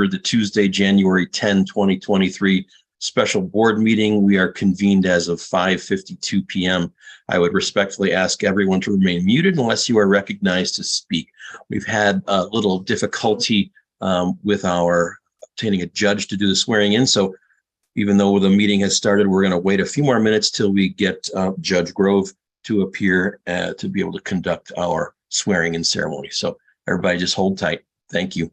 order the Tuesday, January 10, 2023 special board meeting. We are convened as of 5:52 p.m. I would respectfully ask everyone to remain muted unless you are recognized to speak. We've had a little difficulty with our obtaining a judge to do the swearing in. So even though the meeting has started, we're going to wait a few more minutes till we get Judge Grove to appear to be able to conduct our swearing in ceremony. So everybody just hold tight. Thank you.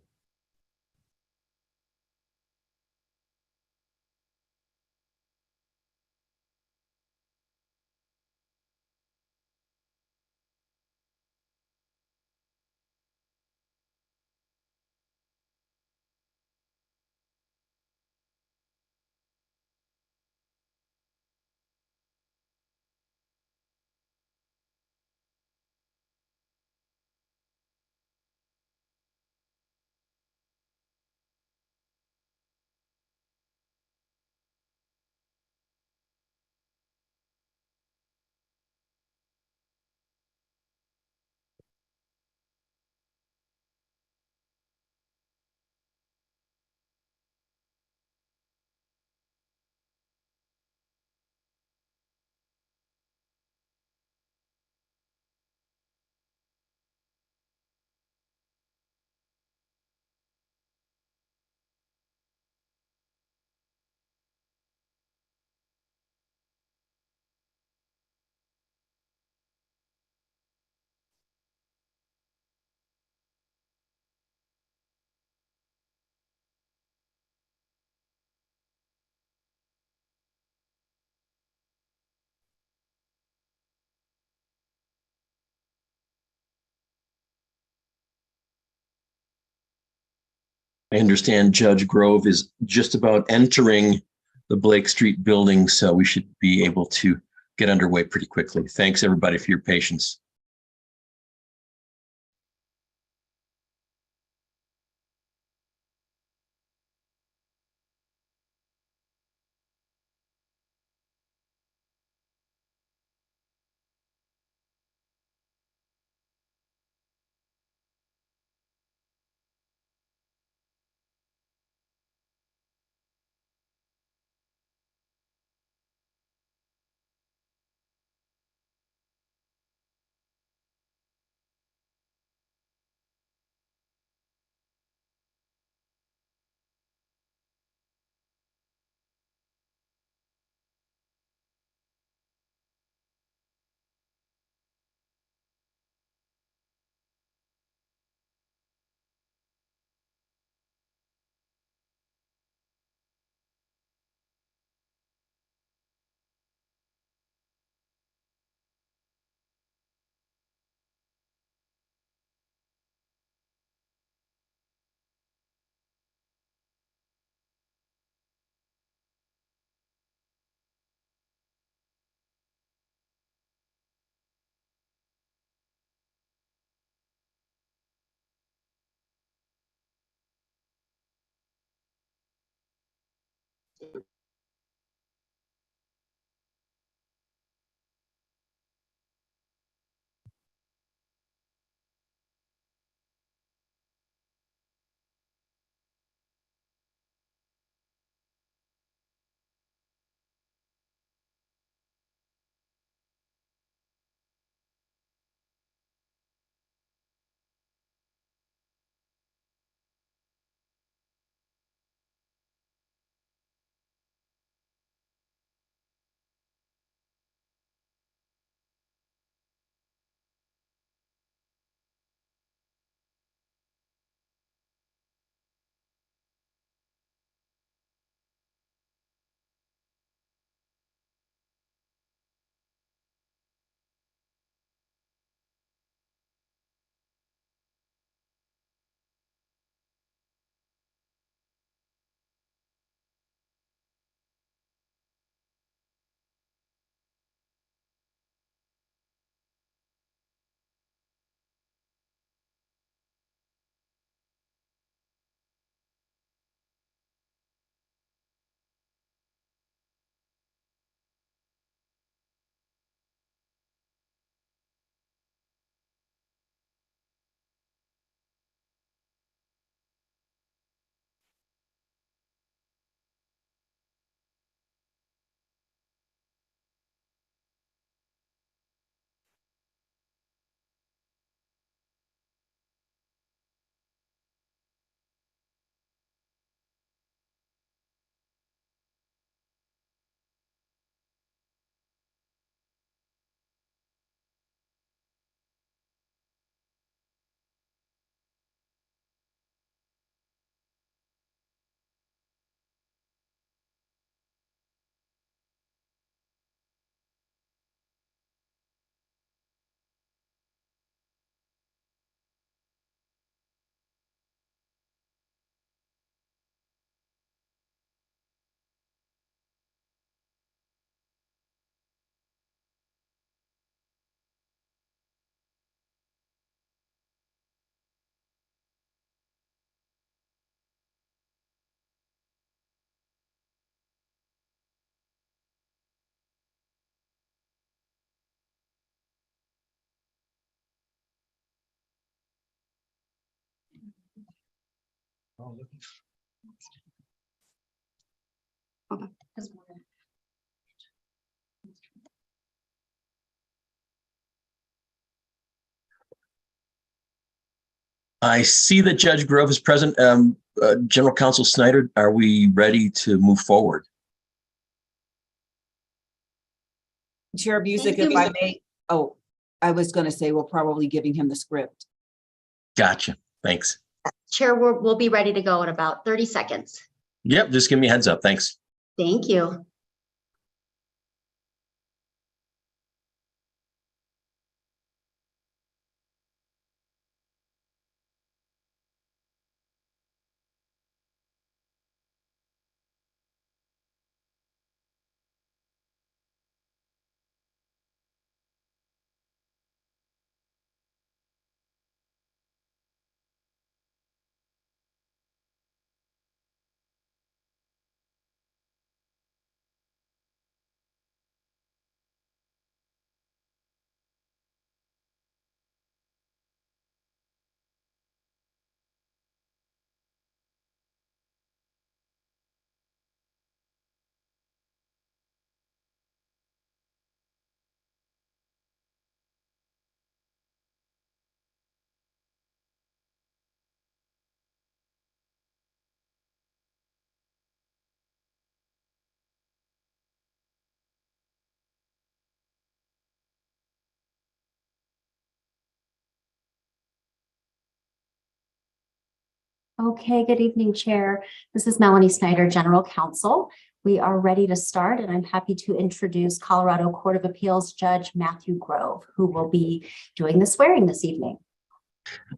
I understand Judge Grove is just about entering the Blake Street building, so we should be able to get underway pretty quickly. Thanks, everybody, for your patience. I see that Judge Grove is present. General Counsel Snyder, are we ready to move forward? Chair Busick, if I may, I was going to say we're probably giving him the script. Gotcha. Thanks. Chair, we'll be ready to go in about 30 seconds. Yep, just give me a heads up. Thanks. Thank you. Okay, good evening, Chair. This is Melanie Snyder, General Counsel. We are ready to start, and I'm happy to introduce Colorado Court of Appeals Judge Matthew Grove, who will be doing the swearing this evening.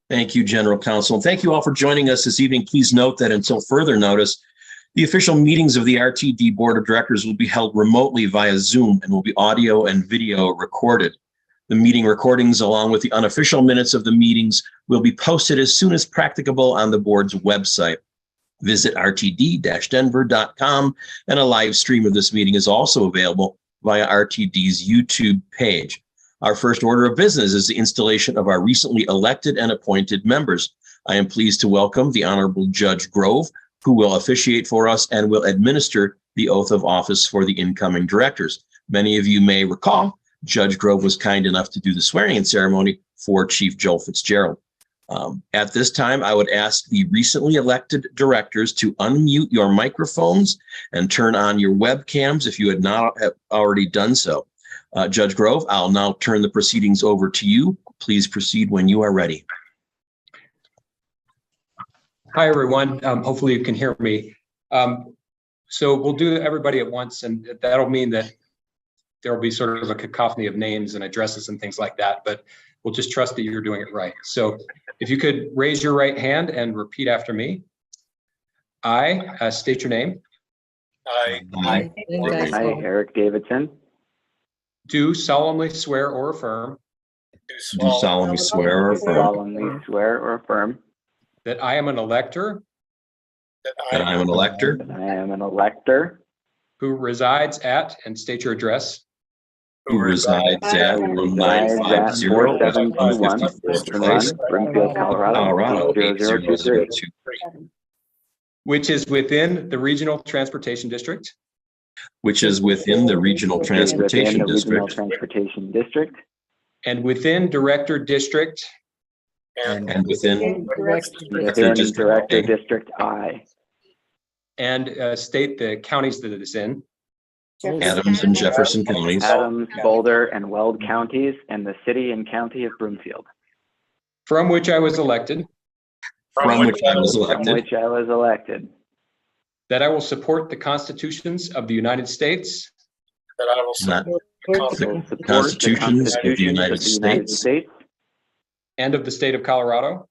Thank you, General Counsel. Thank you all for joining us this evening. Please note that until further notice, the official meetings of the RTD Board of Directors will be held remotely via Zoom and will be audio and video recorded. The meeting recordings, along with the unofficial minutes of the meetings, will be posted as soon as practicable on the board's website. Visit rtd-denver.com, and a live stream of this meeting is also available via RTD's YouTube page. Our first order of business is the installation of our recently elected and appointed members. I am pleased to welcome the Honorable Judge Grove, who will officiate for us and will administer the oath of office for the incoming directors. Many of you may recall Judge Grove was kind enough to do the swearing-in ceremony for Chief Joel Fitzgerald. At this time, I would ask the recently elected directors to unmute your microphones and turn on your webcams if you had not already done so. Judge Grove, I'll now turn the proceedings over to you. Please proceed when you are ready. Hi, everyone. Hopefully you can hear me. So we'll do everybody at once, and that'll mean that there will be sort of a cacophony of names and addresses and things like that, but we'll just trust that you're doing it right. So if you could raise your right hand and repeat after me. I state your name. I, Eric Davidson, Do solemnly swear or affirm Do solemnly swear or affirm that I am an elector that I am an elector that I am an elector who resides at, and state your address, who resides at 1950 4721 54th Place, Broomfield, Colorado, 80023, 80023, which is within the Regional Transportation District which is within the Regional Transportation District and within Director District and within Director District I, and state the counties that it is in. Adams and Jefferson counties, Adams, Boulder, and Weld counties, and the city and county of Broomfield, From which I was elected, from which I was elected, that I will support the constitutions of the United States not the constitutions of the United States and of the state of Colorado,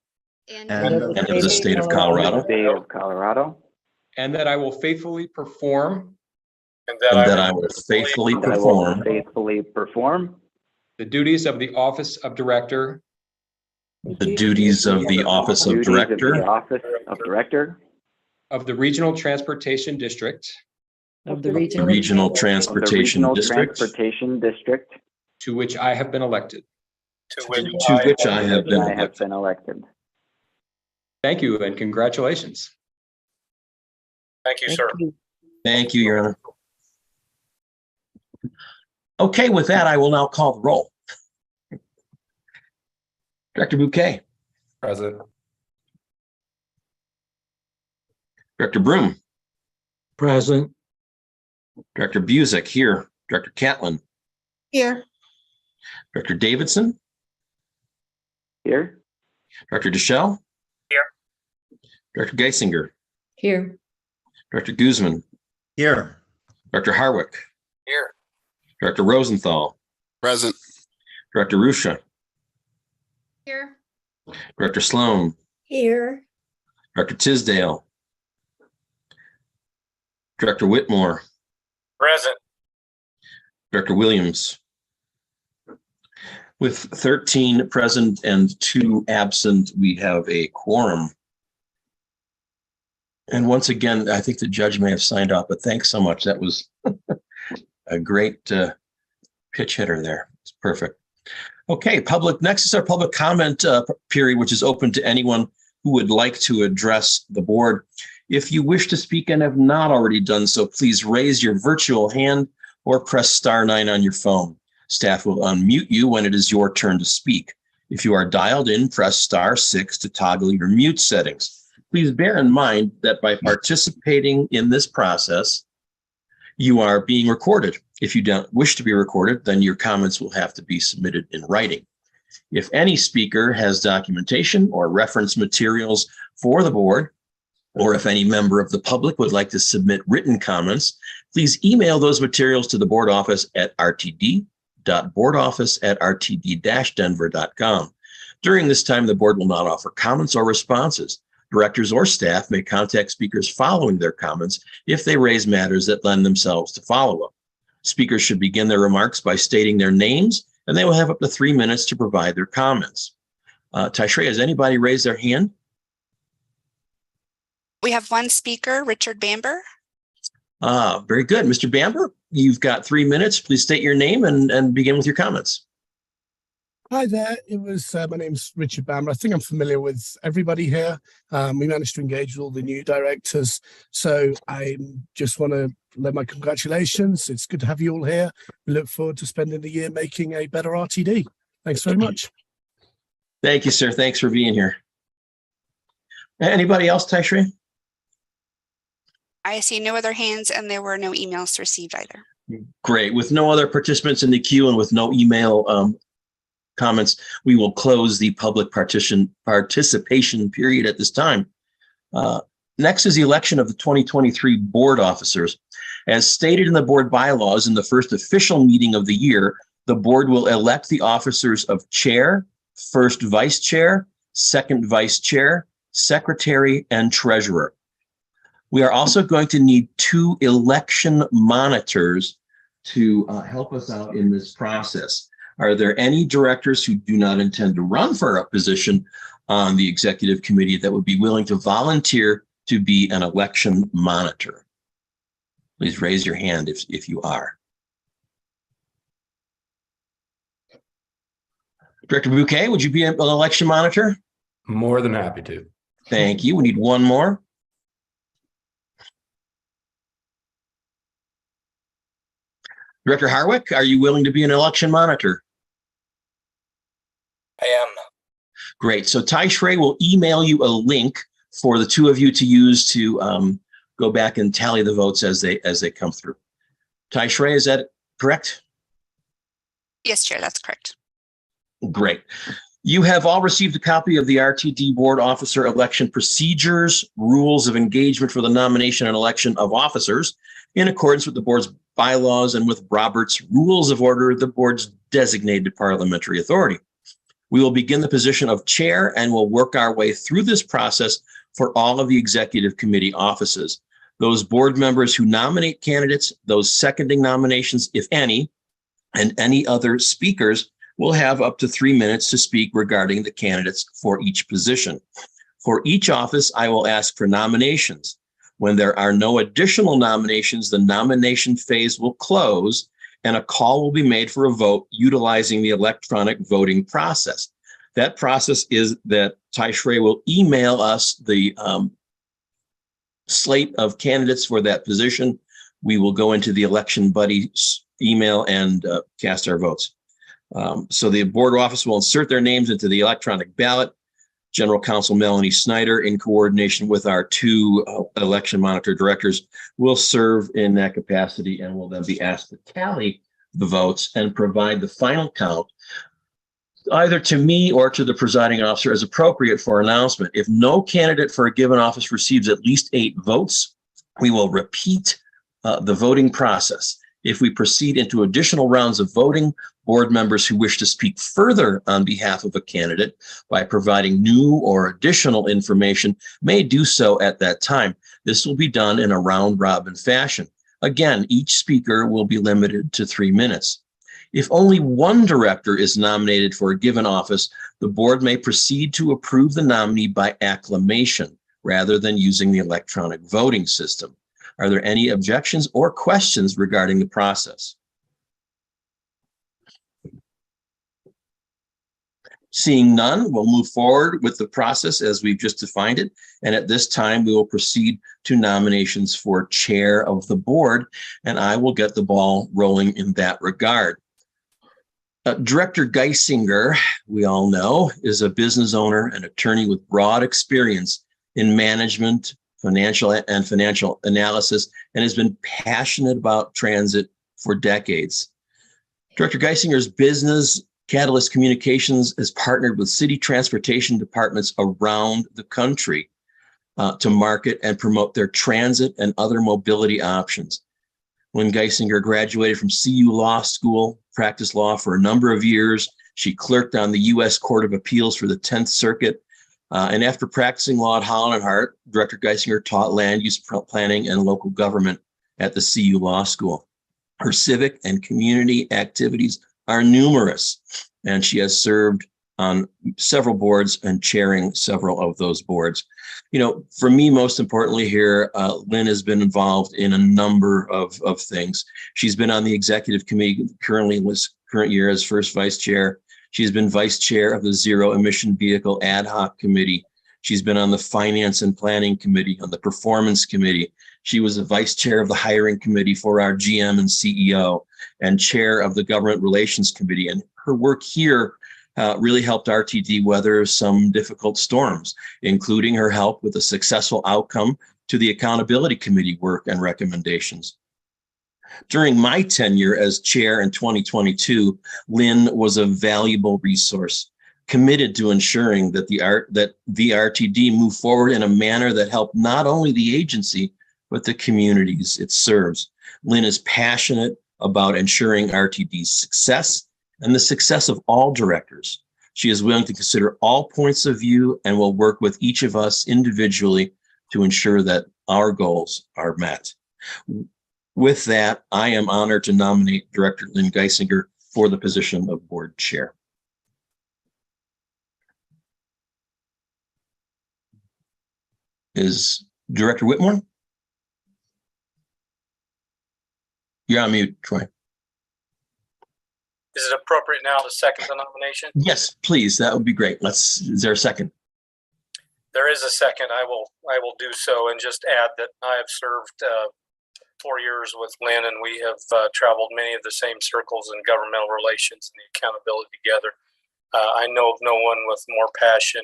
and of the state of Colorado, and that I will faithfully perform and that I will faithfully perform the duties of the office of director the duties of the office of director of the Regional Transportation District the Regional Transportation District to which I have been elected. to which I have been elected. Thank you and congratulations. Thank you, Thank sir. you. Thank you, Your Honor. Okay, with that, I will now call the roll. Director Bouquet, Present. Director Broom, Present. Director Busick here, Director Catlin, Here. Director Davidson, Here. Director Deschel. Here. Director Geisinger, Here. Director Guzman, Here. Director Harwick, Here. Director Rosenthal, Present. Director Rusha, Here. Director Sloan, Here. Director Tisdale, Director Whitmore, Present. Director Williams. With 13 present and 2 absent, we have a quorum. And once again, I think the judge may have signed off, but thanks so much. That was a great pitch hitter there. It's perfect. Okay, next is our public comment period, which is open to anyone who would like to address the board. If you wish to speak and have not already done so, please raise your virtual hand or press *9 on your phone. Staff will unmute you when it is your turn to speak. If you are dialed in, press *6 to toggle your mute settings. Please bear in mind that by participating in this process, you are being recorded. If you don't wish to be recorded, then your comments will have to be submitted in writing. If any speaker has documentation or reference materials for the board, or if any member of the public would like to submit written comments, please email those materials to the board office at rtd.boardoffice@rtd-denver.com. During this time, the board will not offer comments or responses. Directors or staff may contact speakers following their comments if they raise matters that lend themselves to follow-up. Speakers should begin their remarks by stating their names, and they will have up to 3 minutes to provide their comments. Tashrea, has anybody raised their hand? We have one speaker, Richard Bamber. Very good. Mr. Bamber, you've got 3 minutes. Please state your name and begin with your comments. Hi there. My name's Richard Bamber. I think I'm familiar with everybody here. We managed to engage with all the new directors. So I just want to let my congratulations. It's good to have you all here. We look forward to spending the year making a better RTD. Thanks very much. Thank you, sir. Thanks for being here. Anybody else, Tashrea? I see no other hands and there were no emails received either. Great. With no other participants in the queue and with no email comments, we will close the public participation period at this time. Next is the election of the 2023 board officers. As stated in the board bylaws, in the first official meeting of the year, the board will elect the officers of chair, first vice chair, second vice chair, secretary, and treasurer. We are also going to need 2 election monitors to help us out in this process. Are there any directors who do not intend to run for a position on the executive committee that would be willing to volunteer to be an election monitor? Please raise your hand if you are. Director Bouquet, would you be an election monitor? More than happy to. Thank you. We need one more. Director Harwick, are you willing to be an election monitor? I am. Great. So Tashrea will email you a link for the 2 of you to use to go back and tally the votes as they come through. Tashrea, is that correct? Yes, Chair, that's correct. Great. You have all received a copy of the RTD Board Officer Election Procedures, Rules of Engagement for the Nomination and Election of Officers, in accordance with the board's bylaws and with Robert's Rules of Order, the board's designated parliamentary authority. We will begin the position of chair and will work our way through this process for all of the executive committee offices. Those board members who nominate candidates, those seconding nominations, if any, and any other speakers will have up to 3 minutes to speak regarding the candidates for each position. For each office, I will ask for nominations. When there are no additional nominations, the nomination phase will close and a call will be made for a vote utilizing the electronic voting process. That process is that Tashrea will email us the slate of candidates for that position, we will go into the election buddy email and cast our votes. So the board office will insert their names into the electronic ballot. General Counsel Melanie Snyder, in coordination with our two election monitor directors, will serve in that capacity and will then be asked to tally the votes and provide the final count either to me or to the presiding officer as appropriate for announcement. If no candidate for a given office receives at least 8 votes, we will repeat the voting process. If we proceed into additional rounds of voting, board members who wish to speak further on behalf of a candidate by providing new or additional information may do so at that time. This will be done in a round-robin fashion. Again, each speaker will be limited to 3 minutes. If only one director is nominated for a given office, the board may proceed to approve the nominee by acclamation rather than using the electronic voting system. Are there any objections or questions regarding the process? Seeing none, we'll move forward with the process as we've just defined it. And at this time, we will proceed to nominations for chair of the board, and I will get the ball rolling in that regard. Director Geisinger, we all know, is a business owner and attorney with broad experience in management, financial analysis, and has been passionate about transit for decades. Director Geisinger's business, Catalyst Communications, has partnered with city transportation departments around the country to market and promote their transit and other mobility options. When Geisinger graduated from CU Law School, practiced law for a number of years. She clerked on the U.S. Court of Appeals for the 10th Circuit. And after practicing law at Holland and Hart, Director Geisinger taught land use planning and local government at the CU Law School. Her civic and community activities are numerous, and she has served on several boards and chairing several of those boards. You know, for me, most importantly here, Lynn has been involved in a number of things. She's been on the executive committee current year as first vice chair. She's been vice chair of the Zero Emission Vehicle Ad Hoc Committee. She's been on the Finance and Planning Committee, on the Performance Committee. She was the vice chair of the Hiring Committee for our GM and CEO and chair of the Government Relations Committee. And her work here really helped RTD weather some difficult storms, including her help with a successful outcome to the Accountability Committee work and recommendations. During my tenure as chair in 2022, Lynn was a valuable resource, committed to ensuring that the VRTD move forward in a manner that helped not only the agency, but the communities it serves. Lynn is passionate about ensuring RTD's success and the success of all directors. She is willing to consider all points of view and will work with each of us individually to ensure that our goals are met. With that, I am honored to nominate Director Lynn Geisinger for the position of board chair. Is Director Whitmore? You're on mute, Troy. Is it appropriate now to second the nomination? Yes, please. That would be great. Is there a second? There is a second. I will do so and just add that I have served 4 years with Lynn, and we have traveled many of the same circles in governmental relations and the accountability together. I know of no one with more passion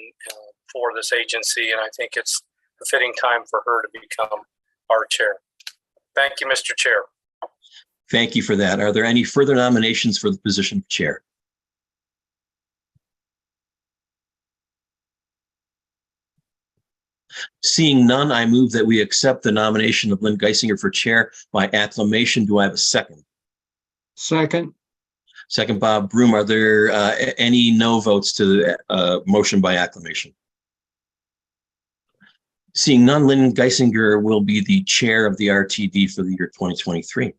for this agency, and I think it's a fitting time for her to become our chair. Thank you, Mr. Chair. Thank you for that. Are there any further nominations for the position of chair? Seeing none, I move that we accept the nomination of Lynn Geisinger for chair by acclamation. Do I have a second? Second. Second, Bob Broom. Are there any no votes to the motion by acclamation? Seeing none, Lynn Geisinger will be the chair of the RTD for the year 2023.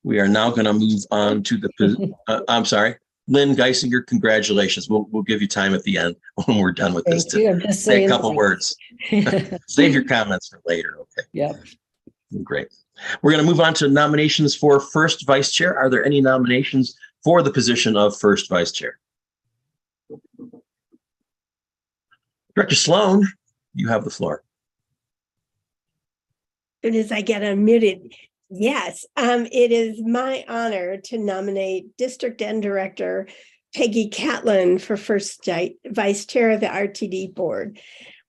We are now going to move on to the, I'm sorry, Lynn Geisinger, congratulations. We'll give you time at the end when we're done with this to say a couple words. Save your comments for later, okay? Yep. Great. We're going to move on to nominations for first vice chair. Are there any nominations for the position of first vice chair? Director Sloan, you have the floor. soon as I get unmuted. Yes, it is my honor to nominate District End Director Peggy Catlin for first vice chair of the RTD board.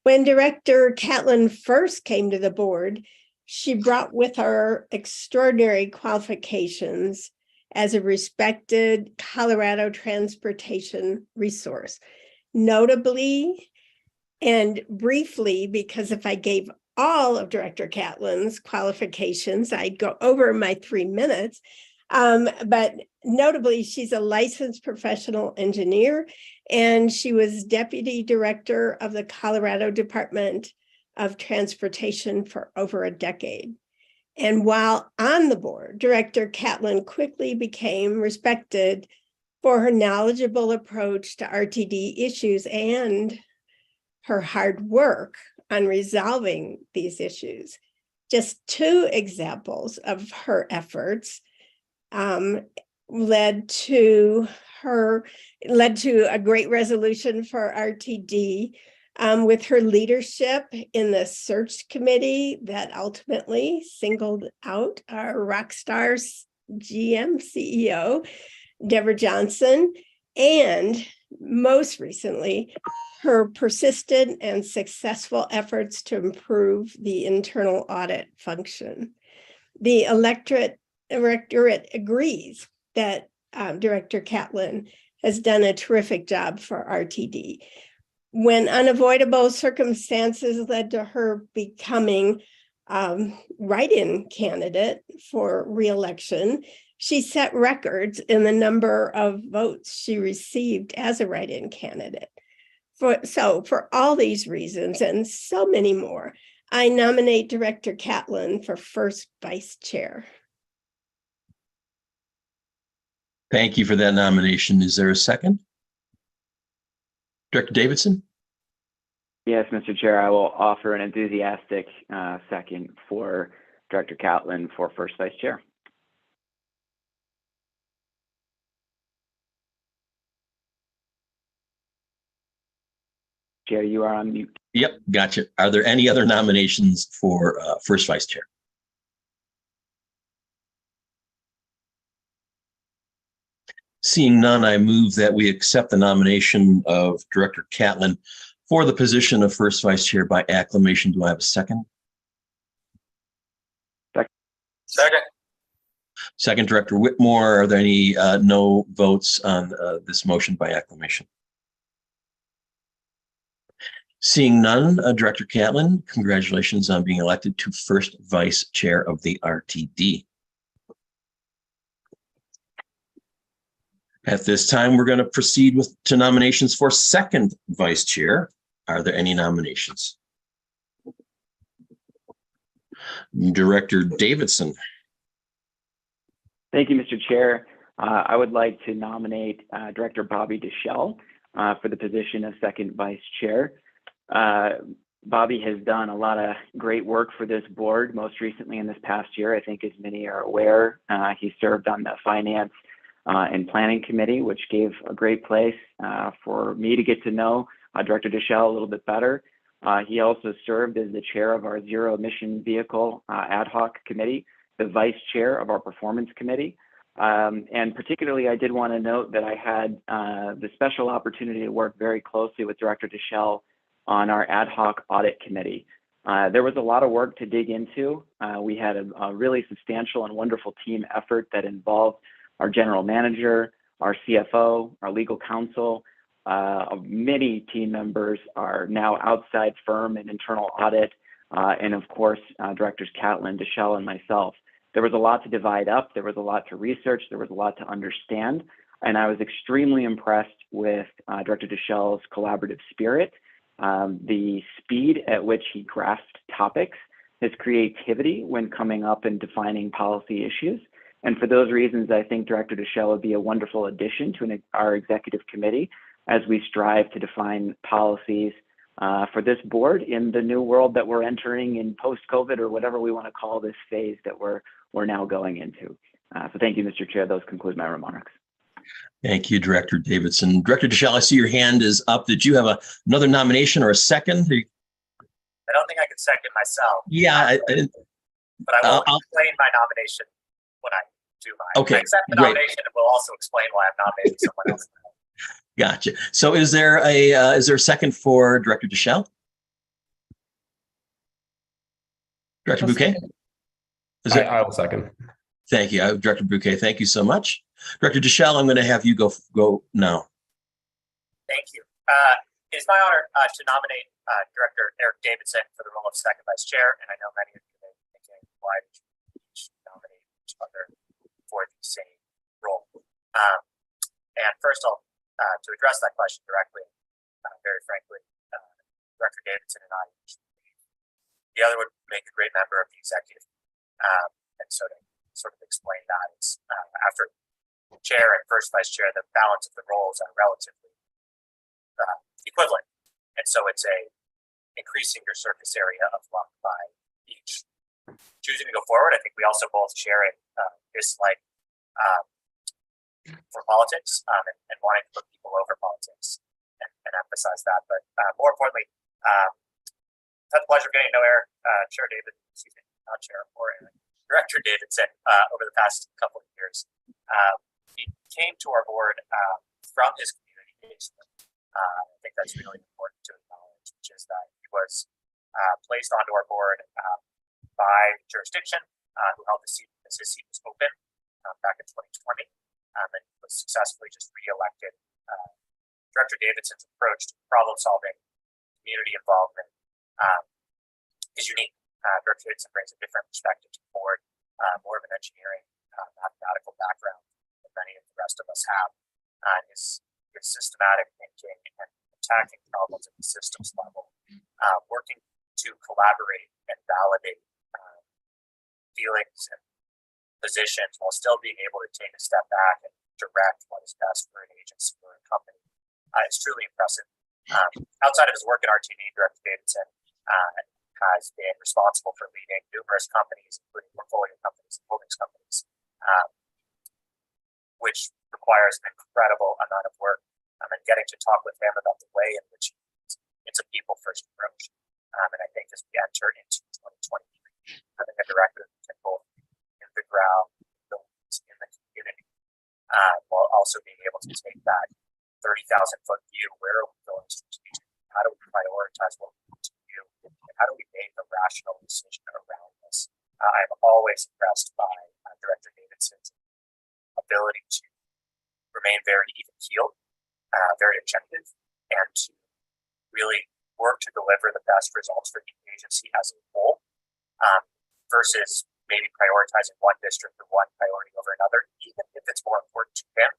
When Director Catlin first came to the board, she brought with her extraordinary qualifications as a respected Colorado transportation resource. Notably and briefly, because if I gave all of Director Catlin's qualifications, I'd go over my 3 minutes. But notably, she's a licensed professional engineer, and she was deputy director of the Colorado Department of Transportation for over a decade. And while on the board, Director Catlin quickly became respected for her knowledgeable approach to RTD issues and her hard work on resolving these issues. Just 2 examples of her efforts led to a great resolution for RTD with her leadership in the search committee that ultimately singled out our rock star GM CEO, Deborah Johnson, and most recently, her persistent and successful efforts to improve the internal audit function. The electorate agrees that Director Catlin has done a terrific job for RTD. When unavoidable circumstances led to her becoming write-in candidate for re-election, she set records in the number of votes she received as a write-in candidate. For all these reasons and so many more, I nominate Director Catlin for first vice chair. Thank you for that nomination. Is there a second? Director Davidson? Yes, Mr. Chair, I will offer an enthusiastic second for Director Catlin for first vice chair. Chair, you are on mute. Yep, gotcha. Are there any other nominations for first vice chair? Seeing none, I move that we accept the nomination of Director Catlin for the position of first vice chair by acclamation. Do I have a second? Second. Second, Director Whitmore. Are there any no votes on this motion by acclamation? Seeing none, Director Catlin, congratulations on being elected to first vice chair of the RTD. At this time, we're going to proceed to nominations for second vice chair. Are there any nominations? Director Davidson. Thank you, Mr. Chair. I would like to nominate Director Bobby Deschel for the position of second vice chair. Bobby has done a lot of great work for this board, most recently in this past year. I think as many are aware, he served on the Finance and Planning Committee, which gave a great place for me to get to know Director Deschel a little bit better. He also served as the chair of our Zero Emission Vehicle Ad Hoc Committee, the vice chair of our Performance Committee. And particularly, I did want to note that I had the special opportunity to work very closely with Director Deschel on our Ad Hoc Audit Committee. There was a lot of work to dig into. We had a really substantial and wonderful team effort that involved our general manager, our CFO, our legal counsel. Many team members are now outside firm and internal audit, and of course, Directors Catlin, Deschel, and myself. There was a lot to divide up. There was a lot to research. There was a lot to understand. And I was extremely impressed with Director Deschel's collaborative spirit, the speed at which he grasped topics, his creativity when coming up and defining policy issues. And for those reasons, I think Director Deschel would be a wonderful addition to our executive committee as we strive to define policies for this board in the new world that we're entering in post-COVID, or whatever we want to call this phase that we're now going into. So thank you, Mr. Chair. Those conclude my remarks. Thank you, Director Davidson. Director Deschel, I see your hand is up. Did you have another nomination or a second? I don't think I could second myself. Yeah, But I will I'll- explain my nomination when I do mine. Okay, I accept the great. nomination and will also explain why I'm nominating someone else. Gotcha. So is there a second for Director Deschel? Director Bouquet? Is it? I will second. Thank you. Director Bouquet, thank you so much. Director Deschel, I'm going to have you go now. Thank you. It's my honor to nominate Director Eric Davidson for the role of second vice chair, and I know many of you may be thinking, why did you each nominate each other for the same role? And first, to address that question directly, very frankly, Director Davidson and I, the other would make a great member of the executive. And so to sort of explain that, it's after chair and first vice chair, the balance of the roles are relatively equivalent. And so it's increasing your surface area of luck by each choosing to go forward. I think we also both share a dislike for politics and wanting to put people over politics and emphasize that. But more importantly, I've had the pleasure of getting to know Director Davidson over the past couple of years. He came to our board from his community basement. I think that's really important to acknowledge, which is that he was placed onto our board by jurisdiction, who held the seat as his seat was open back in 2020, and was successfully just re-elected. Director Davidson's approach to problem solving, community involvement is unique. Director Davidson brings a different perspective to the board, more of an engineering, mathematical background than many of the rest of us have. His systematic thinking and attacking problems at the systems level, working to collaborate and validate feelings and positions while still being able to take a step back and direct what is best for an agency or a company. It's truly impressive. Outside of his work at RTD, Director Davidson has been responsible for leading numerous companies, including portfolio companies and holdings companies, which requires an incredible amount of work. And getting to talk with him about the way in which it's a people-first approach. And I think as we enter into 2023, having a director who can both in the ground, in the community, while also being able to take that 30,000-foot view. Where are we going strategically? How do we prioritize what we need to do? And how do we make a rational decision around this? I'm always impressed by Director Davidson's ability to remain very even-keeled, very objective, and to really work to deliver the best results for the agency as a whole, versus maybe prioritizing one district or one priority over another, even if it's more important to him,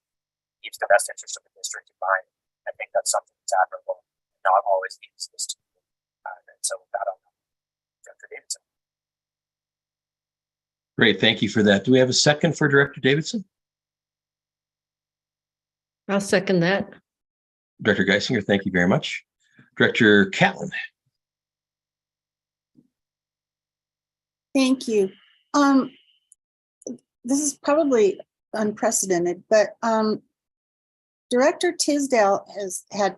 keeps the best interest of the district in mind. I think that's something that's admirable, not always the easiest to do. And so with that, I'm Director Davidson. Great, thank you for that. Do we have a second for Director Davidson? I'll second that. Director Geisinger, thank you very much. Director Catlin. Thank you. This is probably unprecedented, but Director Tisdale has had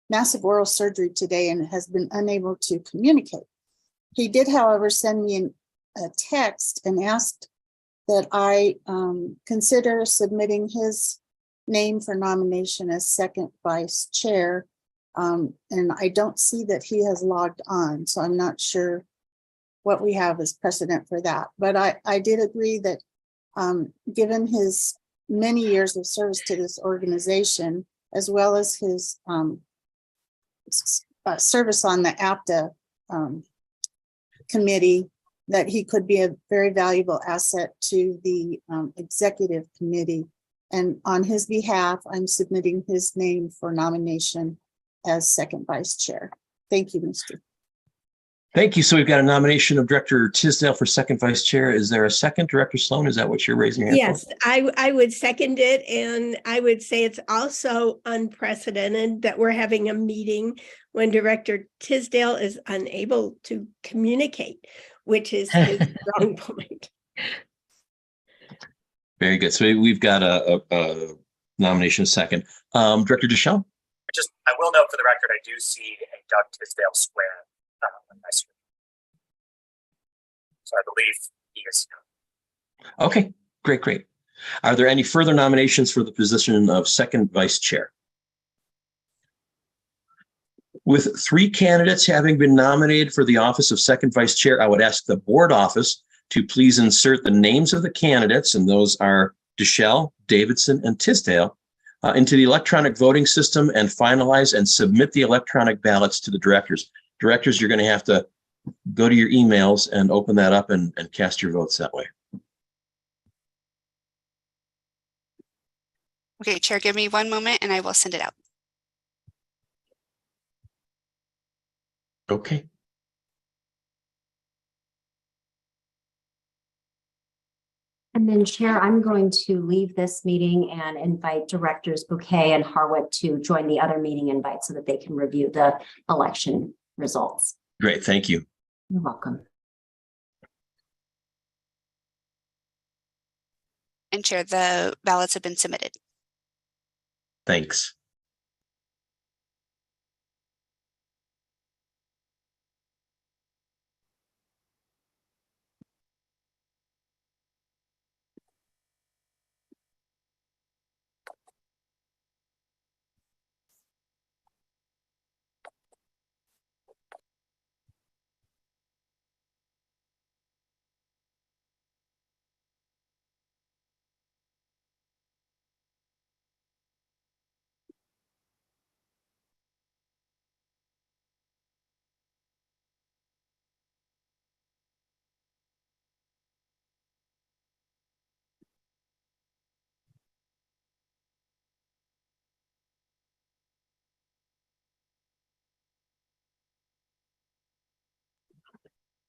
massive oral surgery today and has been unable to communicate. He did, however, send me a text and asked that I consider submitting his name for nomination as second vice chair. And I don't see that he has logged on, so I'm not sure what we have as precedent for that. But I did agree that given his many years of service to this organization, as well as his service on the APTA committee, that he could be a very valuable asset to the executive committee. And on his behalf, I'm submitting his name for nomination as second vice chair. Thank you, Mr. Thank you. So we've got a nomination of Director Tisdale for second vice chair. Is there a second? Director Sloan, is that what you're raising your hand for? Yes, I would second it. And I would say it's also unprecedented that we're having a meeting when Director Tisdale is unable to communicate, which is his strong point. Very good. So we've got a nomination second. Director Deschel? I will note for the record, I do see a Doug Tisdale square on my screen. So I believe he is. Okay, great, great. Are there any further nominations for the position of second vice chair? With 3 candidates having been nominated for the office of second vice chair, I would ask the board office to please insert the names of the candidates, and those are Deschel, Davidson, and Tisdale, into the electronic voting system and finalize and submit the electronic ballots to the directors. Directors, you're going to have to go to your emails and open that up and cast your votes that way. Okay, Chair, give me one moment and I will send it out. Okay. And then Chair, I'm going to leave this meeting and invite Directors Bouquet and Harwood to join the other meeting invite so that they can review the election results. Great, thank you. You're welcome. And Chair, the ballots have been submitted. Thanks.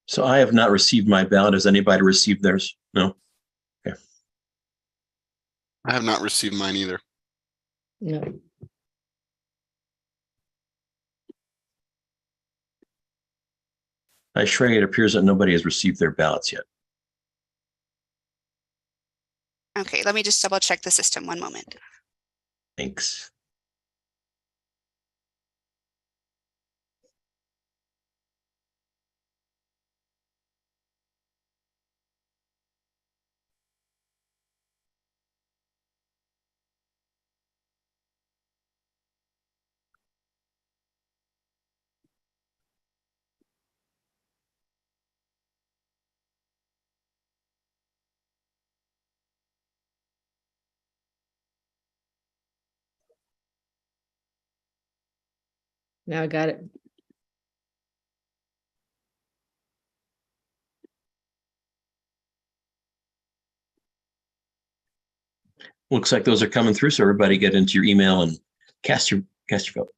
So I have not received my ballot. Has anybody received theirs? No? Okay. I have not received mine either. No. Shrey, it appears that nobody has received their ballots yet. Okay, let me just double check the system. One moment. Thanks. Now I got it. Looks like those are coming through. So everybody get into your email and cast your vote.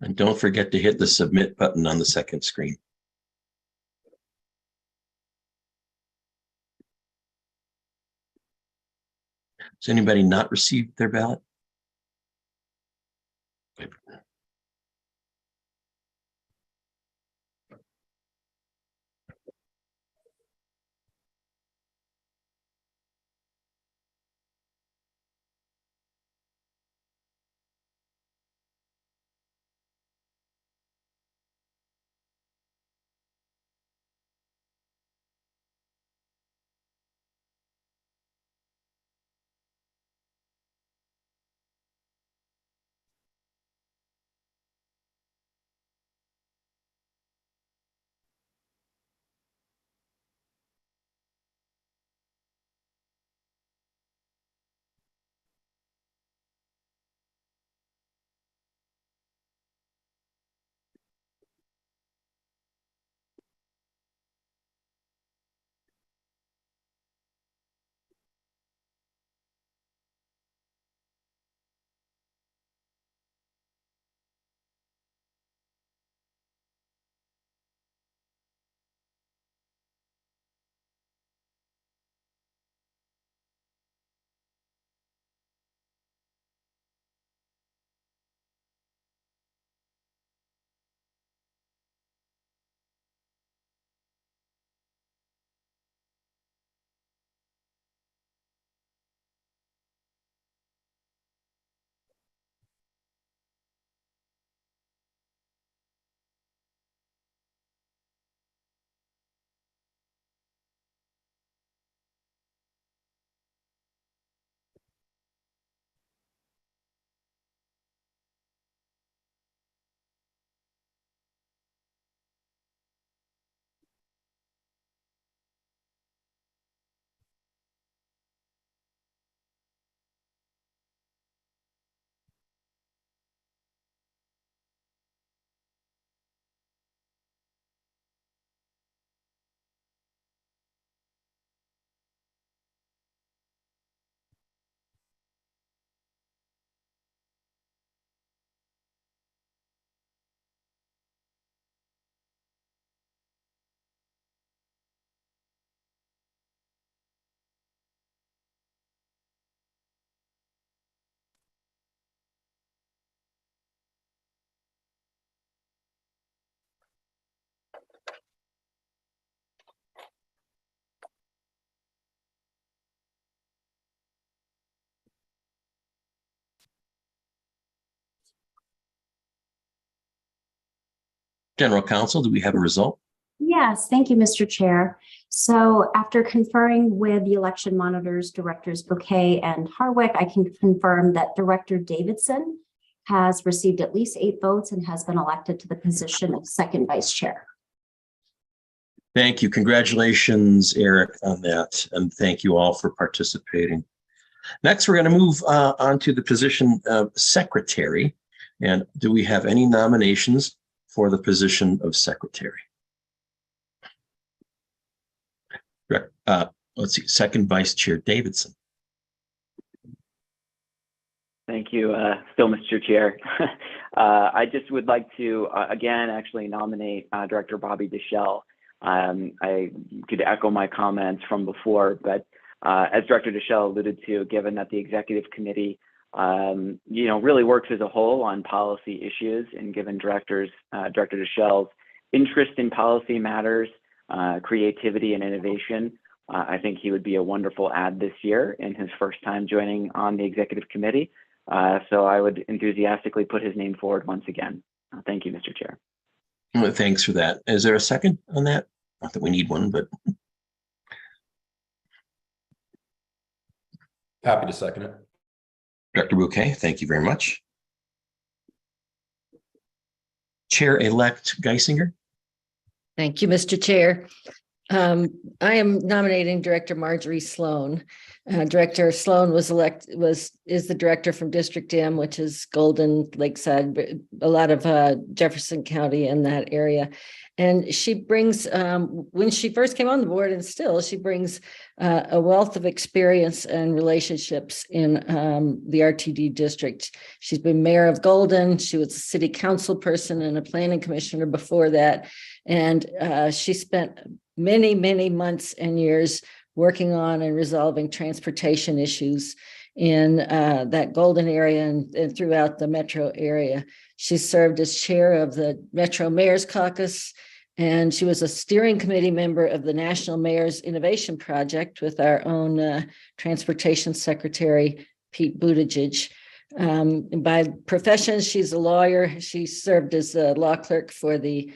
And don't forget to hit the submit button on the second screen. Has anybody not received their ballot? General Counsel, do we have a result? Yes, thank you, Mr. Chair. So after conferring with the election monitors, Directors Bouquet and Harwick, I can confirm that Director Davidson has received at least 8 votes and has been elected to the position of second vice chair. Thank you. Congratulations, Eric, on that. And thank you all for participating. Next, we're going to move on to the position of secretary. And do we have any nominations for the position of secretary? Let's see, second vice chair Davidson. Thank you, still Mr. Chair. I just would like to, again, actually nominate Director Bobby Deschel. I could echo my comments from before, but as Director Deschel alluded to, given that the executive committee, really works as a whole on policy issues, and given Director Deschel's interest in policy matters, creativity and innovation, I think he would be a wonderful add this year in his first time joining on the executive committee. So I would enthusiastically put his name forward once again. Thank you, Mr. Chair. Well, thanks for that. Is there a second on that? Not that we need one, but. Happy to second it. Dr. Bouquet, thank you very much. Chair-elect Geisinger. Thank you, Mr. Chair. I am nominating Director Marjorie Sloan. Director Sloan is the director from District M, which is Golden, Lakeside, a lot of Jefferson County in that area. And she brings, when she first came on the board, and still, she brings a wealth of experience and relationships in the RTD district. She's been mayor of Golden. She was a city council person and a planning commissioner before that. And she spent many, many months and years working on and resolving transportation issues in that Golden area and throughout the metro area. She served as chair of the Metro Mayor's Caucus, and she was a steering committee member of the National Mayor's Innovation Project with our own transportation secretary, Pete Buttigieg. By profession, she's a lawyer. She served as a law clerk for the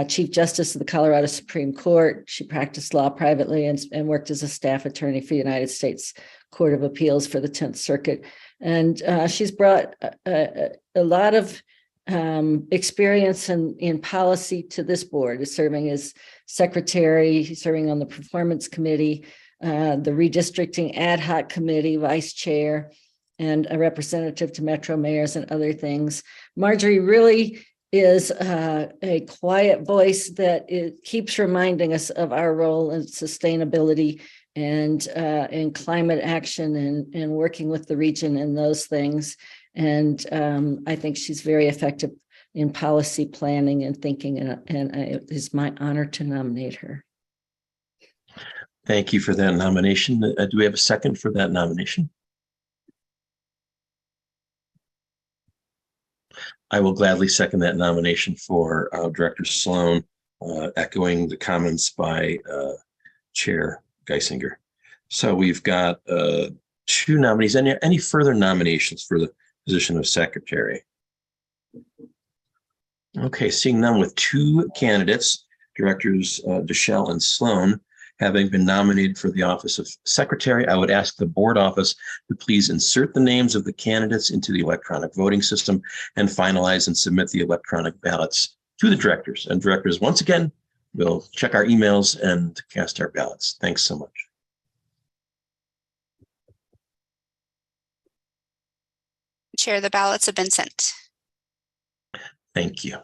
Chief Justice of the Colorado Supreme Court. She practiced law privately and worked as a staff attorney for the United States Court of Appeals for the 10th Circuit. And she's brought a lot of experience in policy to this board, serving as secretary, serving on the performance committee, the redistricting ad hoc committee, vice chair, and a representative to Metro mayors and other things. Marjorie really is a quiet voice that keeps reminding us of our role in sustainability and in climate action and working with the region and those things. And I think she's very effective in policy planning and thinking, and it is my honor to nominate her. Thank you for that nomination. Do we have a second for that nomination? I will gladly second that nomination for Director Sloan, echoing the comments by Chair Geisinger. So we've got 2 nominees. Any further nominations for the position of secretary? Okay, seeing none, with 2 candidates, Directors Deschel and Sloan, having been nominated for the office of secretary, I would ask the board office to please insert the names of the candidates into the electronic voting system and finalize and submit the electronic ballots to the directors. And directors, once again, we'll check our emails and cast our ballots. Thanks so much. Chair, the ballots have been sent. Thank you.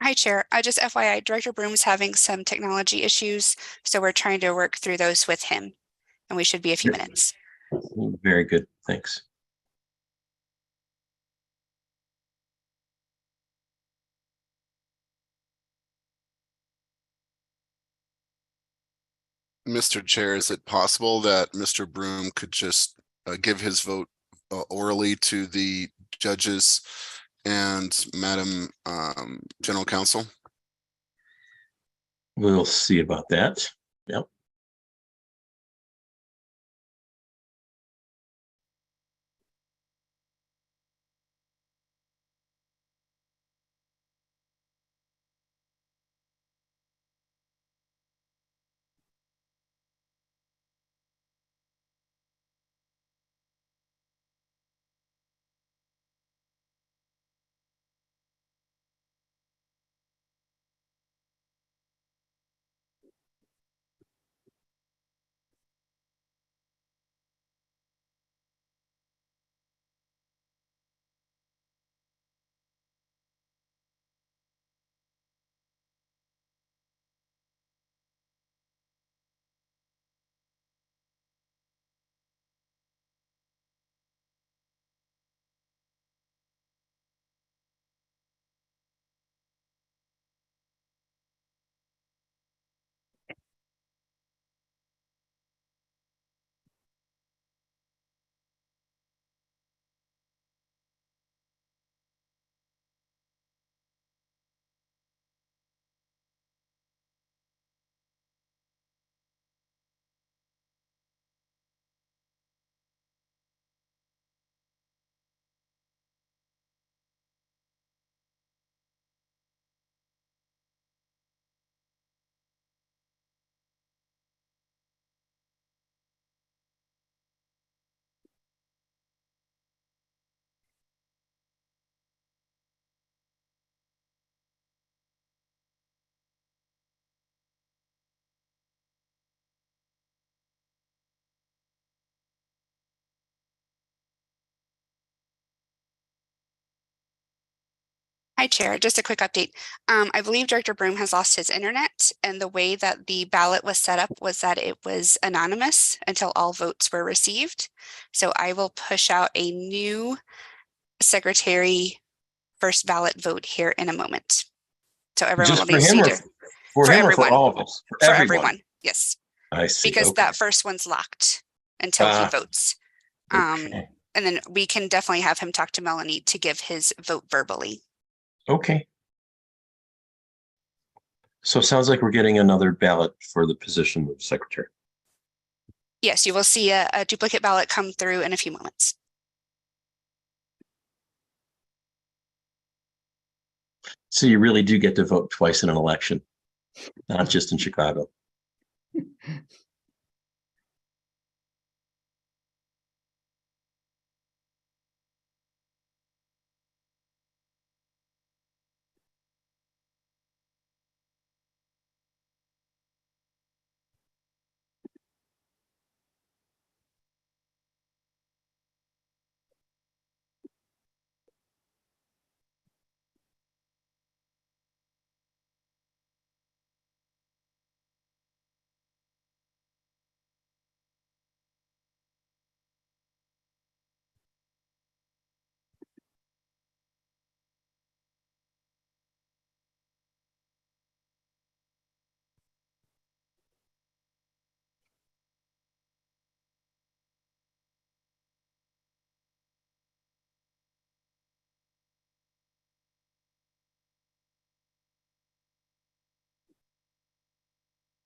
Hi, Chair. Just FYI, Director Broom's having some technology issues, so we're trying to work through those with him, and we should be a few minutes. Very good. Thanks. Mr. Chair, is it possible that Mr. Broom could just give his vote orally to the judges and Madam General Counsel? We'll see about that. Yep. Hi, Chair. Just a quick update. I believe Director Broom has lost his internet, and the way that the ballot was set up was that it was anonymous until all votes were received. So I will push out a new secretary first ballot vote here in a moment. So everyone Just will for need to him see for for him or for everyone. all of us? For For everyone. everyone, yes. I see. Because Okay. that first one's locked until he Ah, votes. okay. And then we can definitely have him talk to Melanie to give his vote verbally. Okay. So it sounds like we're getting another ballot for the position of secretary. Yes, you will see a duplicate ballot come through in a few moments. So you really do get to vote twice in an election, not just in Chicago.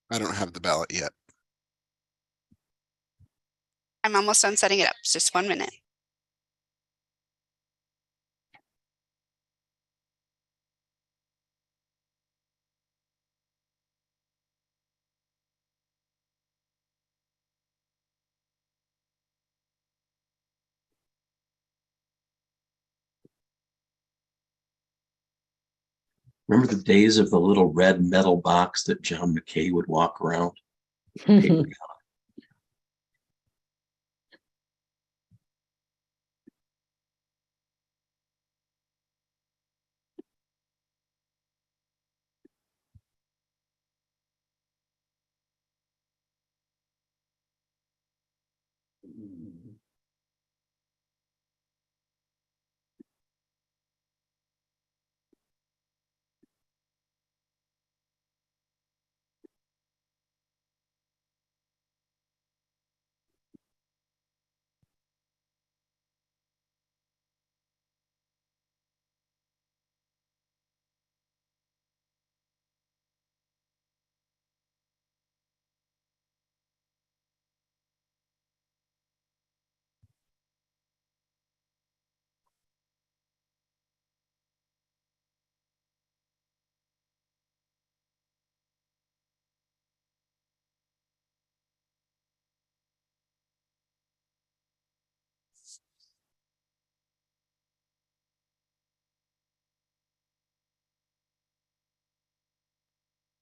I don't have the ballot yet. I'm almost done setting it up. It's just 1 minute. Remember the days of the little red metal box that John McKay would walk around? Paper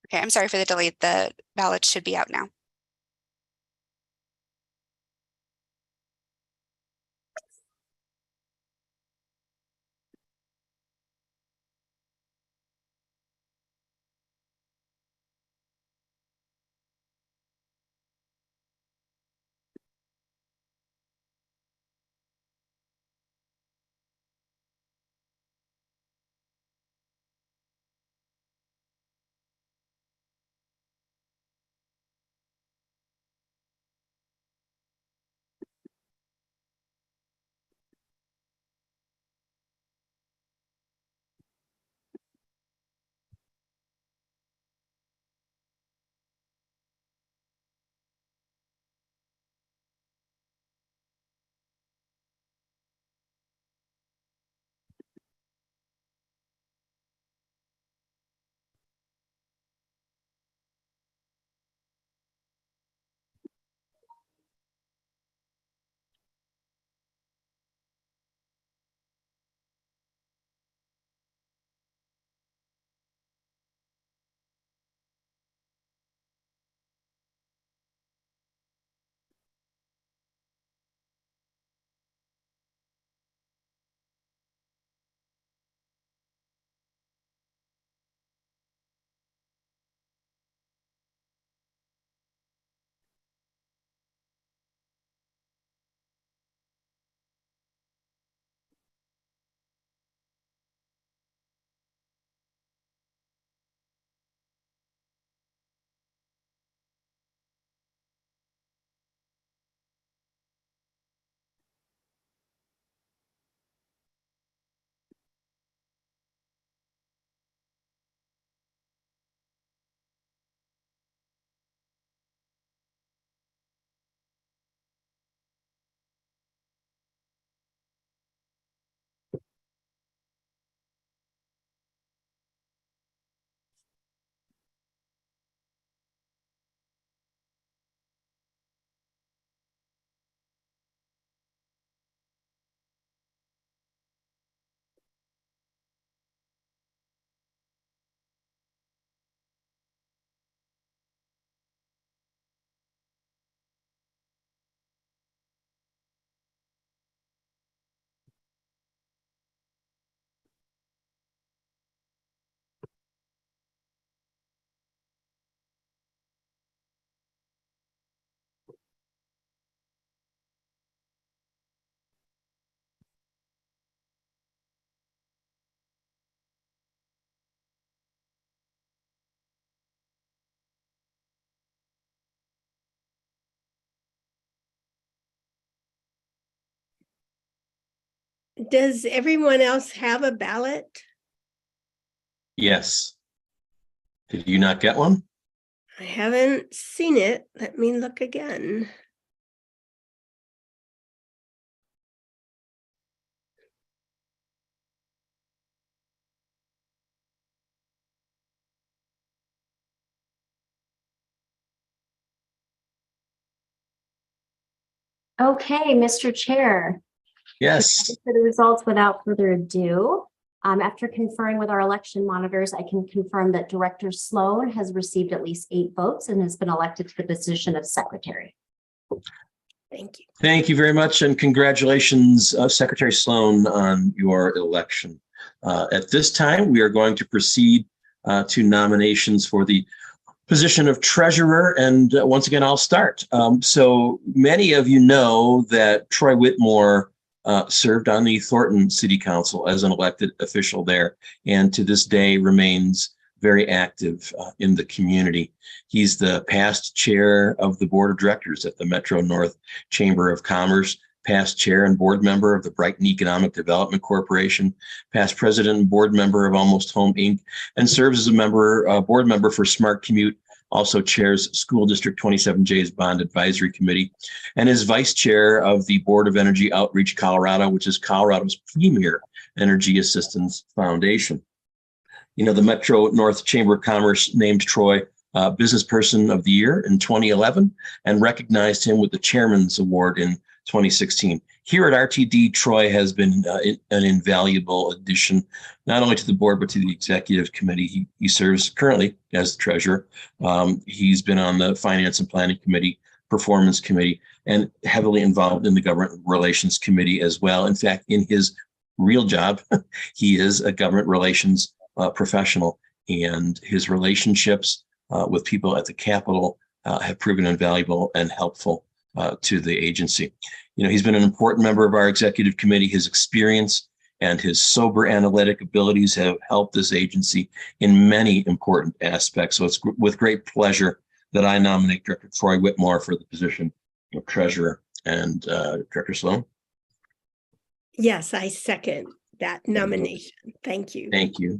Okay, I'm sorry for the delay. The ballot should be out now. Does everyone else have a ballot? Yes. Did you not get one? I haven't seen it. Let me look again. Okay, Mr. Chair. Yes. For the results without further ado, after conferring with our election monitors, I can confirm that Director Sloan has received at least 8 votes and has been elected to the position of secretary. Thank you. Thank you very much, and congratulations, Secretary Sloan, on your election. At this time, we are going to proceed to nominations for the position of treasurer. And once again, I'll start. So many of you know that Troy Whitmore served on the Thornton City Council as an elected official there, and to this day remains very active in the community. He's the past chair of the board of directors at the Metro North Chamber of Commerce, past chair and board member of the Brighton Economic Development Corporation, past president and board member of Almost Home Inc., and serves as a board member for Smart Commute, also chairs School District 27J's Bond Advisory Committee, and is vice chair of the Board of Energy Outreach Colorado, which is Colorado's premier energy assistance foundation. You know, the Metro North Chamber of Commerce named Troy Business Person of the Year in 2011 and recognized him with the Chairman's Award in 2016. Here at RTD, Troy has been an invaluable addition, not only to the board, but to the executive committee. He serves currently as the treasurer. He's been on the Finance and Planning Committee, Performance Committee, and heavily involved in the Government Relations Committee as well. In fact, in his real job, he is a government relations professional, and his relationships with people at the Capitol have proven invaluable and helpful to the agency. You know, he's been an important member of our executive committee. His experience and his sober analytic abilities have helped this agency in many important aspects. So it's with great pleasure that I nominate Director Troy Whitmore for the position of treasurer. And Director Sloan? Yes, I second that nomination. Thank you. Thank you.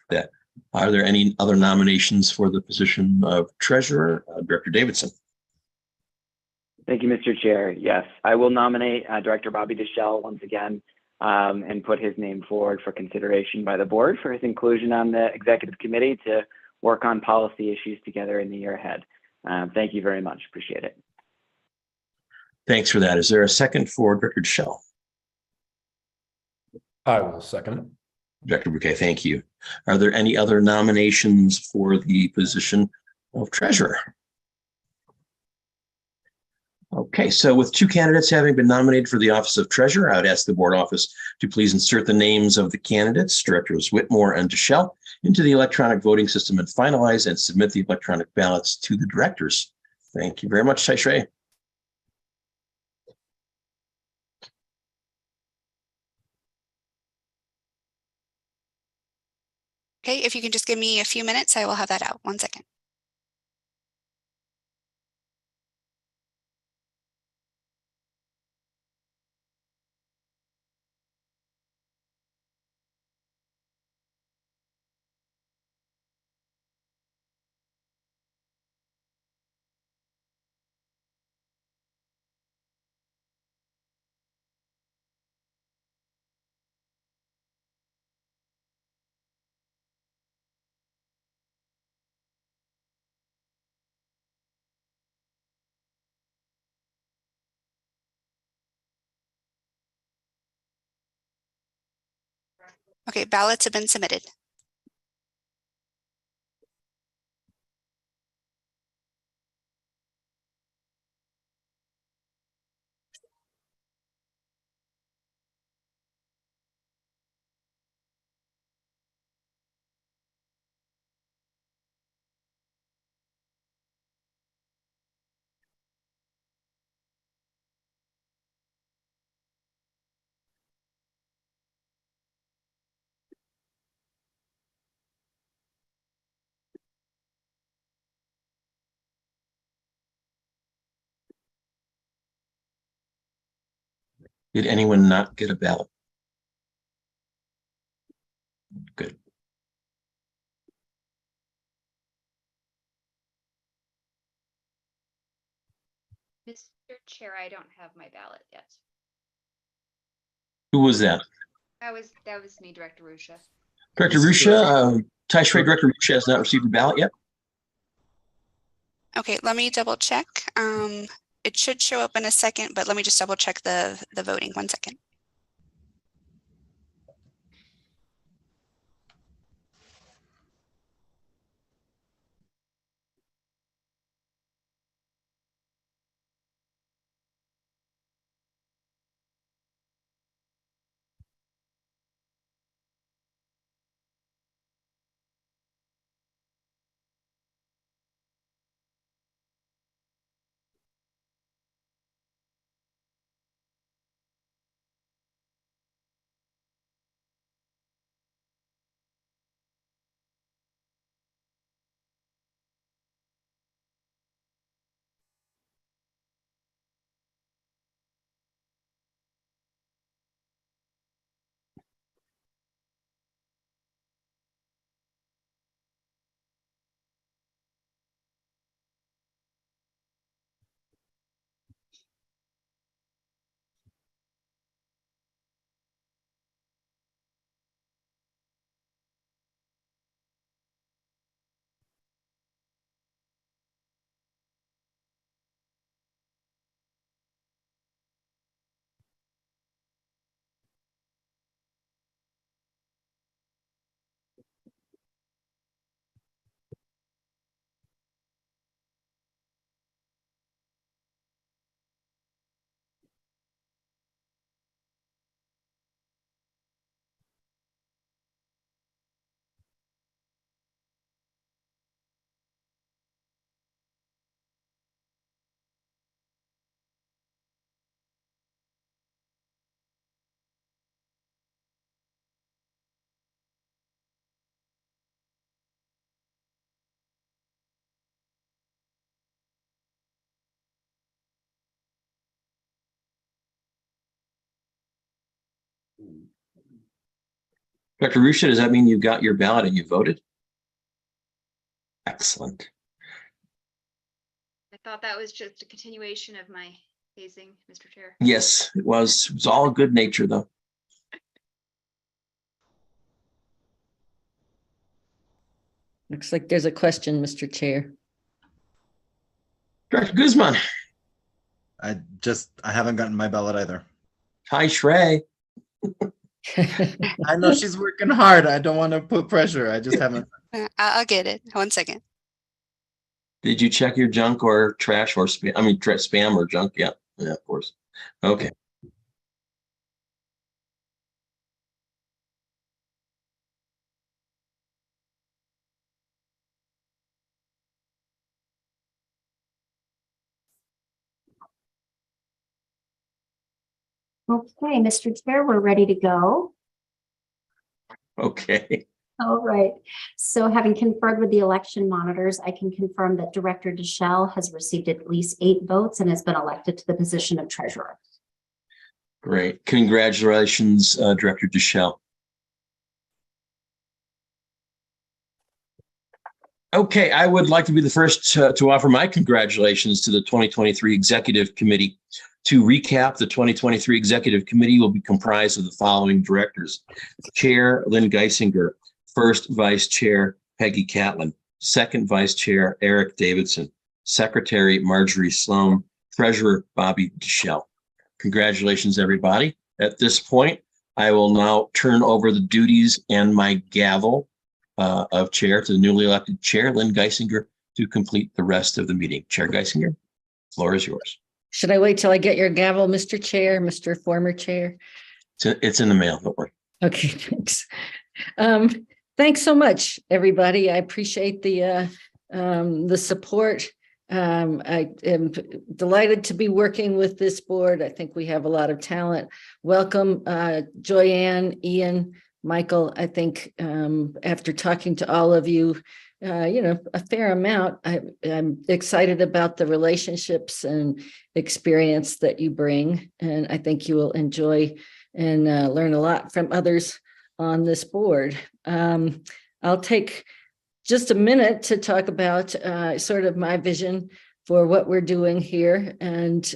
That. Are there any other nominations for the position of treasurer? Director Davidson? Thank you, Mr. Chair. Yes, I will nominate Director Bobby Deschel once again and put his name forward for consideration by the board for his inclusion on the executive committee to work on policy issues together in the year ahead. Thank you very much. Appreciate it. Thanks for that. Is there a second for Director Deschel? I will second it. Director Bouquet, thank you. Are there any other nominations for the position of treasurer? Okay, so with two candidates having been nominated for the office of treasurer, I would ask the board office to please insert the names of the candidates, Directors Whitmore and Deschel, into the electronic voting system and finalize and submit the electronic ballots to the directors. Thank you very much, Taishrei. Okay, if you can just give me a few minutes, I will have that out. 1 second. Okay, ballots have been submitted. Did anyone not get a ballot? Good. Mr. Chair, I don't have my ballot yet. Who was that? That was me, Director Rusha. Director Rusha, Taishrei, Director Rusha has not received a ballot yet. Okay, let me double check. It should show up in a second, but let me just double check the voting. 1 second. Dr. Rusha, does that mean you got your ballot and you voted? Excellent. I thought that was just a continuation of my hazing, Mr. Chair. Yes, it was. It was all good nature, though. Looks like there's a question, Mr. Chair. Dr. Guzman. I haven't gotten my ballot either. Hi, Shrey. I know she's working hard. I don't want to put pressure. I just haven't. I'll get it. 1 second. Did you check your junk or trash or spam? I mean, spam or junk? Yeah, of course. Okay. Okay, Mr. Chair, we're ready to go. Okay. All right. So having conferred with the election monitors, I can confirm that Director Deschel has received at least 8 votes and has been elected to the position of treasurer. Great. Congratulations, Director Deschel. Okay, I would like to be the first to offer my congratulations to the 2023 Executive Committee. To recap, the 2023 Executive Committee will be comprised of the following directors: Chair Lynn Geisinger, First Vice Chair Peggy Catlin, Second Vice Chair Eric Davidson, Secretary Marjorie Sloan, Treasurer Bobby Deschel. Congratulations, everybody. At this point, I will now turn over the duties and my gavel of chair to the newly elected Chair Lynn Geisinger to complete the rest of the meeting. Chair Geisinger, floor is yours. Should I wait till I get your gavel, Mr. Chair, Mr. Former Chair? It's in the mail, don't worry. Okay, thanks. Thanks so much, everybody. I appreciate the support. I am delighted to be working with this board. I think we have a lot of talent. Welcome, Joyanne, Ian, Michael. I think after talking to all of you, a fair amount, I'm excited about the relationships and experience that you bring. And I think you will enjoy and learn a lot from others on this board. I'll take just a minute to talk about sort of my vision for what we're doing here. And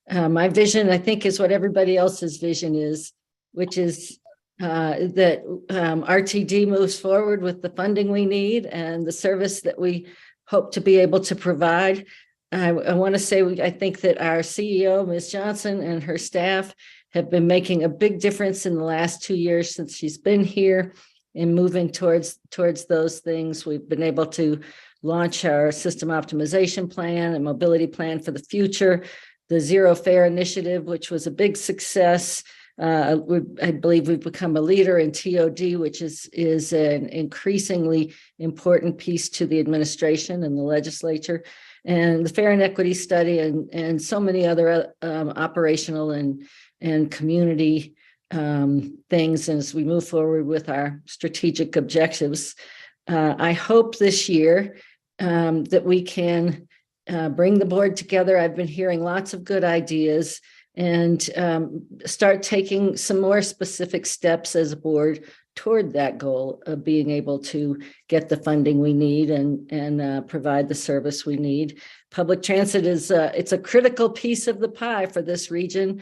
my vision, I think, is what everybody else's vision is, which is that RTD moves forward with the funding we need and the service that we hope to be able to provide. I want to say, I think that our CEO, Ms. Johnson, and her staff have been making a big difference in the last 2 years since she's been here in moving towards those things. We've been able to launch our system optimization plan and mobility plan for the future, the Zero Fare Initiative, which was a big success. I believe we've become a leader in TOD, which is an increasingly important piece to the administration and the legislature, and the Fair and Equity Study, and so many other operational and community things as we move forward with our strategic objectives. I hope this year that we can bring the board together. I've been hearing lots of good ideas, and start taking some more specific steps as a board toward that goal of being able to get the funding we need and provide the service we need. Public transit is it's a critical piece of the pie for this region,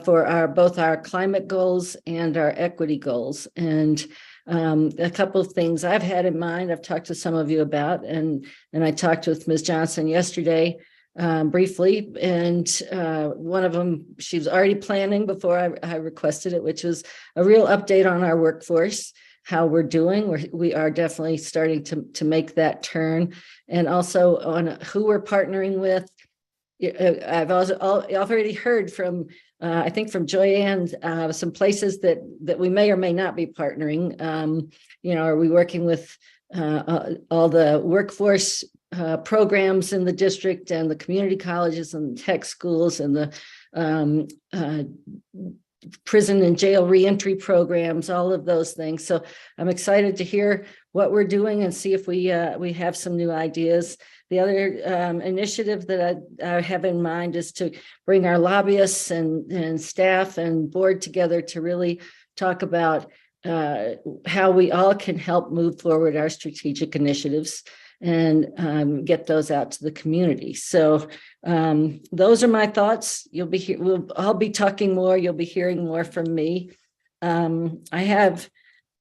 for both our climate goals and our equity goals. And a couple of things I've had in mind, I've talked to some of you about, and I talked with Ms. Johnson yesterday briefly, and one of them she was already planning before I requested it, which was a real update on our workforce, how we're doing. We are definitely starting to make that turn, and also on who we're partnering with. I've also already heard from I think from Joyanne some places that we may or may not be partnering. Are we working with all the workforce programs in the district and the community colleges and tech schools and the prison and jail reentry programs, all of those things. So I'm excited to hear what we're doing and see if we have some new ideas. The other initiative that I have in mind is to bring our lobbyists and staff and board together to really talk about how we all can help move forward our strategic initiatives and get those out to the community. So those are my thoughts. We'll all be talking more. You'll be hearing more from me. I have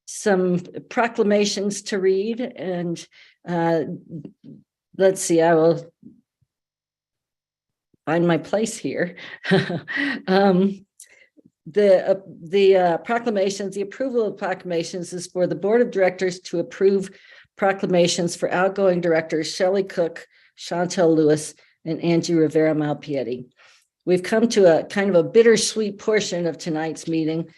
some proclamations to read, and let's see, I will find my place here. The proclamations, the approval of proclamations is for the Board of Directors to approve proclamations for outgoing directors Shelley Cook, Chantel Lewis, and Angie Rivera Malpiedi. We've come to a kind of a bittersweet portion of tonight's meeting.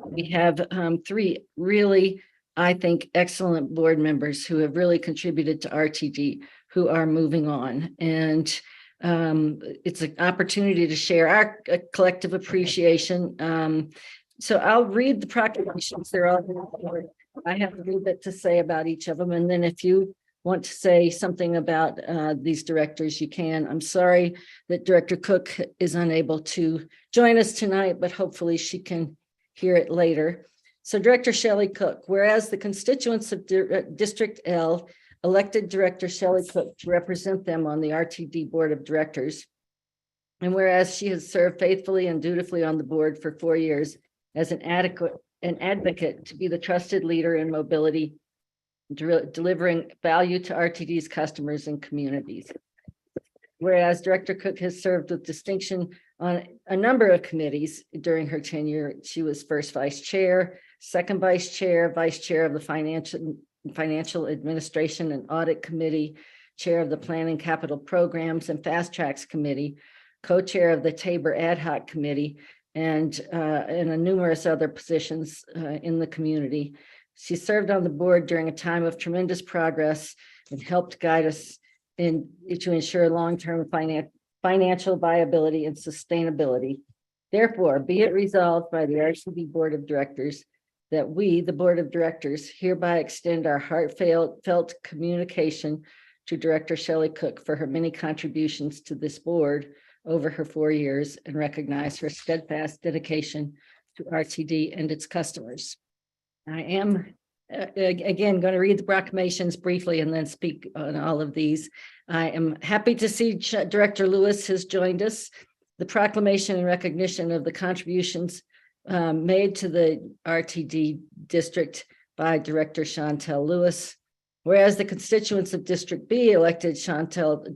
We have three really, I think, excellent board members who have really contributed to RTD who are moving on. And it's an opportunity to share our collective appreciation. So I'll read the proclamations. They're all here. I have a little bit to say about each of them. And then if you want to say something about these directors, you can. I'm sorry that Director Cook is unable to join us tonight, but hopefully she can hear it later. So Director Shelley Cook, whereas the constituents of District L elected Director Shelley Cook to represent them on the RTD Board of Directors, and whereas she has served faithfully and dutifully on the board for 4 years as an advocate to be the trusted leader in mobility, delivering value to RTD's customers and communities. Whereas Director Cook has served with distinction on a number of committees during her tenure. She was first vice chair, second vice chair of the Financial Administration and Audit Committee, chair of the Planning Capital Programs and Fast Tracks Committee, co-chair of the Tabor Ad Hoc Committee, and numerous other positions in the community. She served on the board during a time of tremendous progress and helped guide us to ensure long-term financial viability and sustainability. Therefore, be it resolved by the RTD Board of Directors that we, the Board of Directors, hereby extend our heartfelt communication to Director Shelley Cook for her many contributions to this board over her 4 years and recognize her steadfast dedication to RTD and its customers. I am, again, going to read the proclamations briefly and then speak on all of these. I am happy to see Director Lewis has joined us. The proclamation in recognition of the contributions made to the RTD district by Director Chantel Lewis. Whereas the constituents of District B elected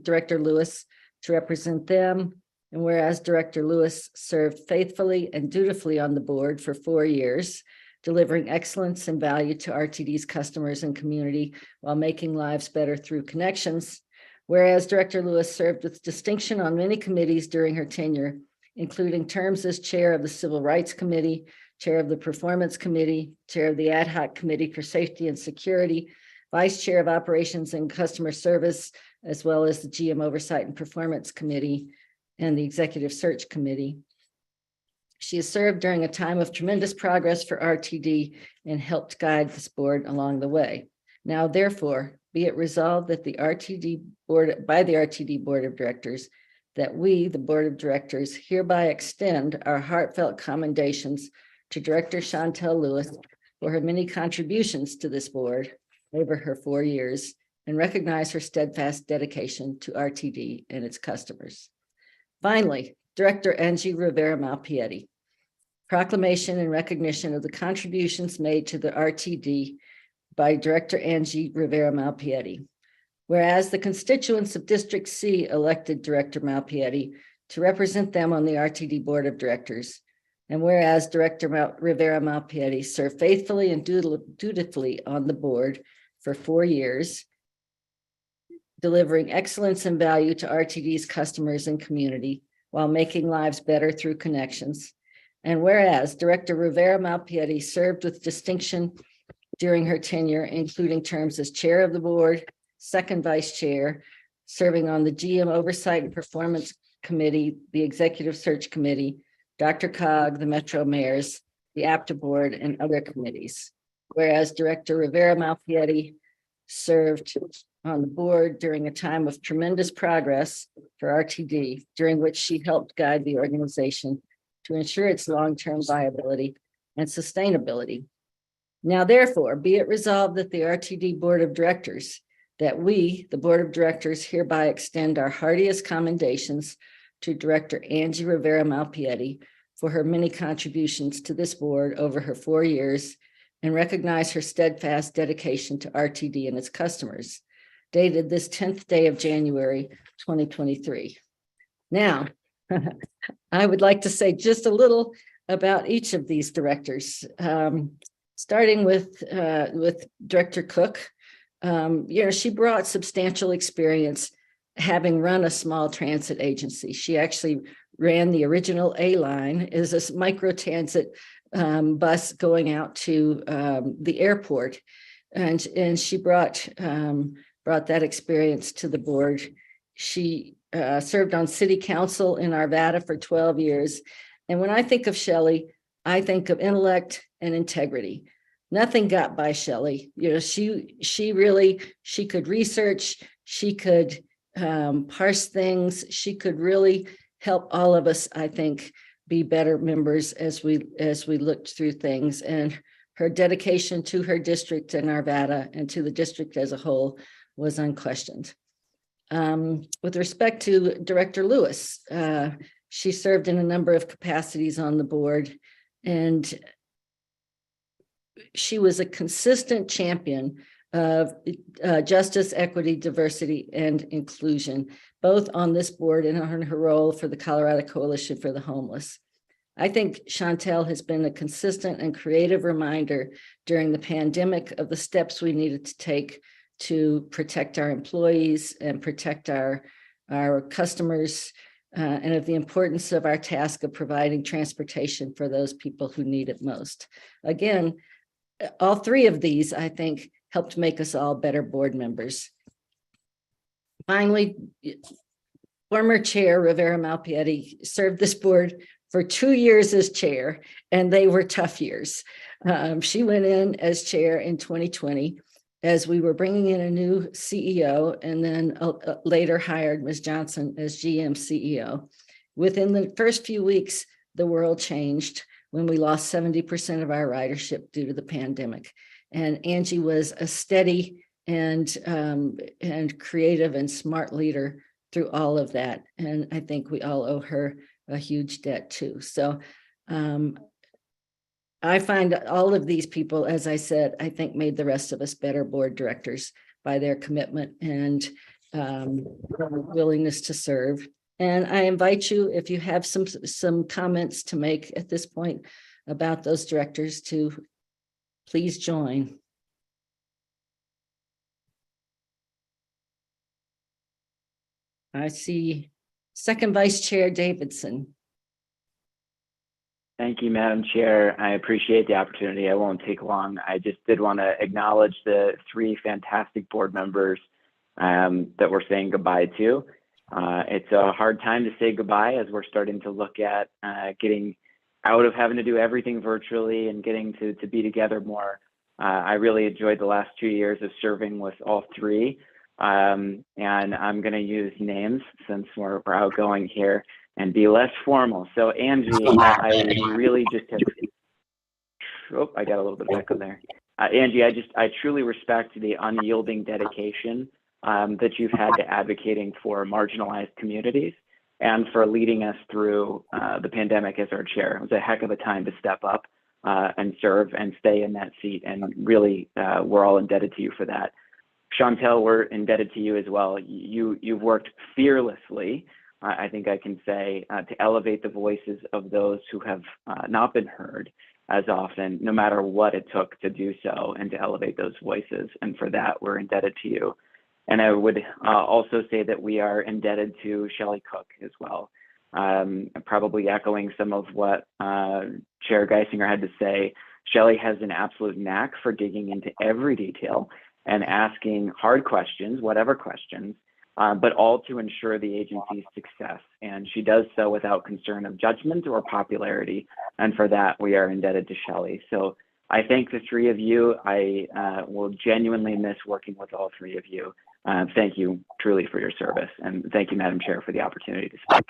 Director Lewis to represent them, and whereas Director Lewis served faithfully and dutifully on the board for 4 years, delivering excellence and value to RTD's customers and community while making lives better through connections. Whereas Director Lewis served with distinction on many committees during her tenure, including terms as chair of the Civil Rights Committee, chair of the Performance Committee, chair of the Ad Hoc Committee for Safety and Security, vice chair of Operations and Customer Service, as well as the GM Oversight and Performance Committee and the Executive Search Committee. She has served during a time of tremendous progress for RTD and helped guide this board along the way. Now, therefore, be it resolved that the RTD Board of Directors, that we, the Board of Directors, hereby extend our heartfelt commendations to Director Chantel Lewis for her many contributions to this board over her 4 years and recognize her steadfast dedication to RTD and its customers. Finally, Director Angie Rivera Malpiedi. Proclamation in recognition of the contributions made to the RTD by Director Angie Rivera Malpiedi. Whereas the constituents of District C elected Director Malpiedi to represent them on the RTD Board of Directors, and whereas Director Rivera Malpiedi served faithfully and dutifully on the board for 4 years, delivering excellence and value to RTD's customers and community while making lives better through connections. And whereas Director Rivera Malpiedi served with distinction during her tenure, including terms as chair of the board, second vice chair, serving on the GM Oversight and Performance Committee, the Executive Search Committee, DRCOG, the Metro Mayors, the APTA Board, and other committees. Whereas Director Rivera Malpiedi served on the board during a time of tremendous progress for RTD, during which she helped guide the organization to ensure its long-term viability and sustainability. Now, therefore, be it resolved that the RTD Board of Directors, that we, the Board of Directors, hereby extend our heartiest commendations to Director Angie Rivera Malpiedi for her many contributions to this board over her 4 years and recognize her steadfast dedication to RTD and its customers, dated this 10th day of January, 2023. Now, I would like to say just a little about each of these directors, starting with Director Cook. She brought substantial experience having run a small transit agency. She actually ran the original A-Line as a micro transit bus going out to the airport, and she brought that experience to the board. She served on city council in Arvada for 12 years. And when I think of Shelley, I think of intellect and integrity. Nothing got by Shelley. She could research, she could parse things, she could really help all of us, I think, be better members as we looked through things. And her dedication to her district in Arvada and to the district as a whole was unquestioned. With respect to Director Lewis, she served in a number of capacities on the board, and she was a consistent champion of justice, equity, diversity, and inclusion, both on this board and on her role for the Colorado Coalition for the Homeless. I think Chantel has been a consistent and creative reminder during the pandemic of the steps we needed to take to protect our employees and protect our customers, and of the importance of our task of providing transportation for those people who need it most. Again, all three of these, I think, helped make us all better board members. Finally, former chair Rivera Malpiedi served this board for 2 years as chair, and they were tough years. She went in as chair in 2020 as we were bringing in a new CEO, and then later hired Ms. Johnson as GM CEO. Within the first few weeks, the world changed when we lost 70% of our ridership due to the pandemic. And Angie was a steady and creative and smart leader through all of that. And I think we all owe her a huge debt too. So I find all of these people, as I said, I think made the rest of us better board directors by their commitment and willingness to serve. And I invite you, if you have some comments to make at this point about those directors, to please join. I see Second Vice Chair Davidson. Thank you, Madam Chair. I appreciate the opportunity. I won't take long. I just did want to acknowledge the three fantastic board members that we're saying goodbye to. It's a hard time to say goodbye as we're starting to look at getting out of having to do everything virtually and getting to be together more. I really enjoyed the last 2 years of serving with all three. And I'm going to use names since we're outgoing here and be less formal. So Angie, I really just have, I got a little bit of echo there. Angie, I truly respect the unyielding dedication that you've had to advocating for marginalized communities and for leading us through the pandemic as our chair. It was a heck of a time to step up and serve and stay in that seat. And really, we're all indebted to you for that. Chantel, we're indebted to you as well. You've worked fearlessly, I think I can say, to elevate the voices of those who have not been heard as often, no matter what it took to do so and to elevate those voices. And for that, we're indebted to you. And I would also say that we are indebted to Shelley Cook as well. Probably echoing some of what Chair Geisinger had to say, Shelley has an absolute knack for digging into every detail and asking hard questions, whatever questions, but all to ensure the agency's success. And she does so without concern of judgment or popularity. And for that, we are indebted to Shelley. So I thank the three of you. I will genuinely miss working with all three of you. Thank you truly for your service. And thank you, Madam Chair, for the opportunity to speak.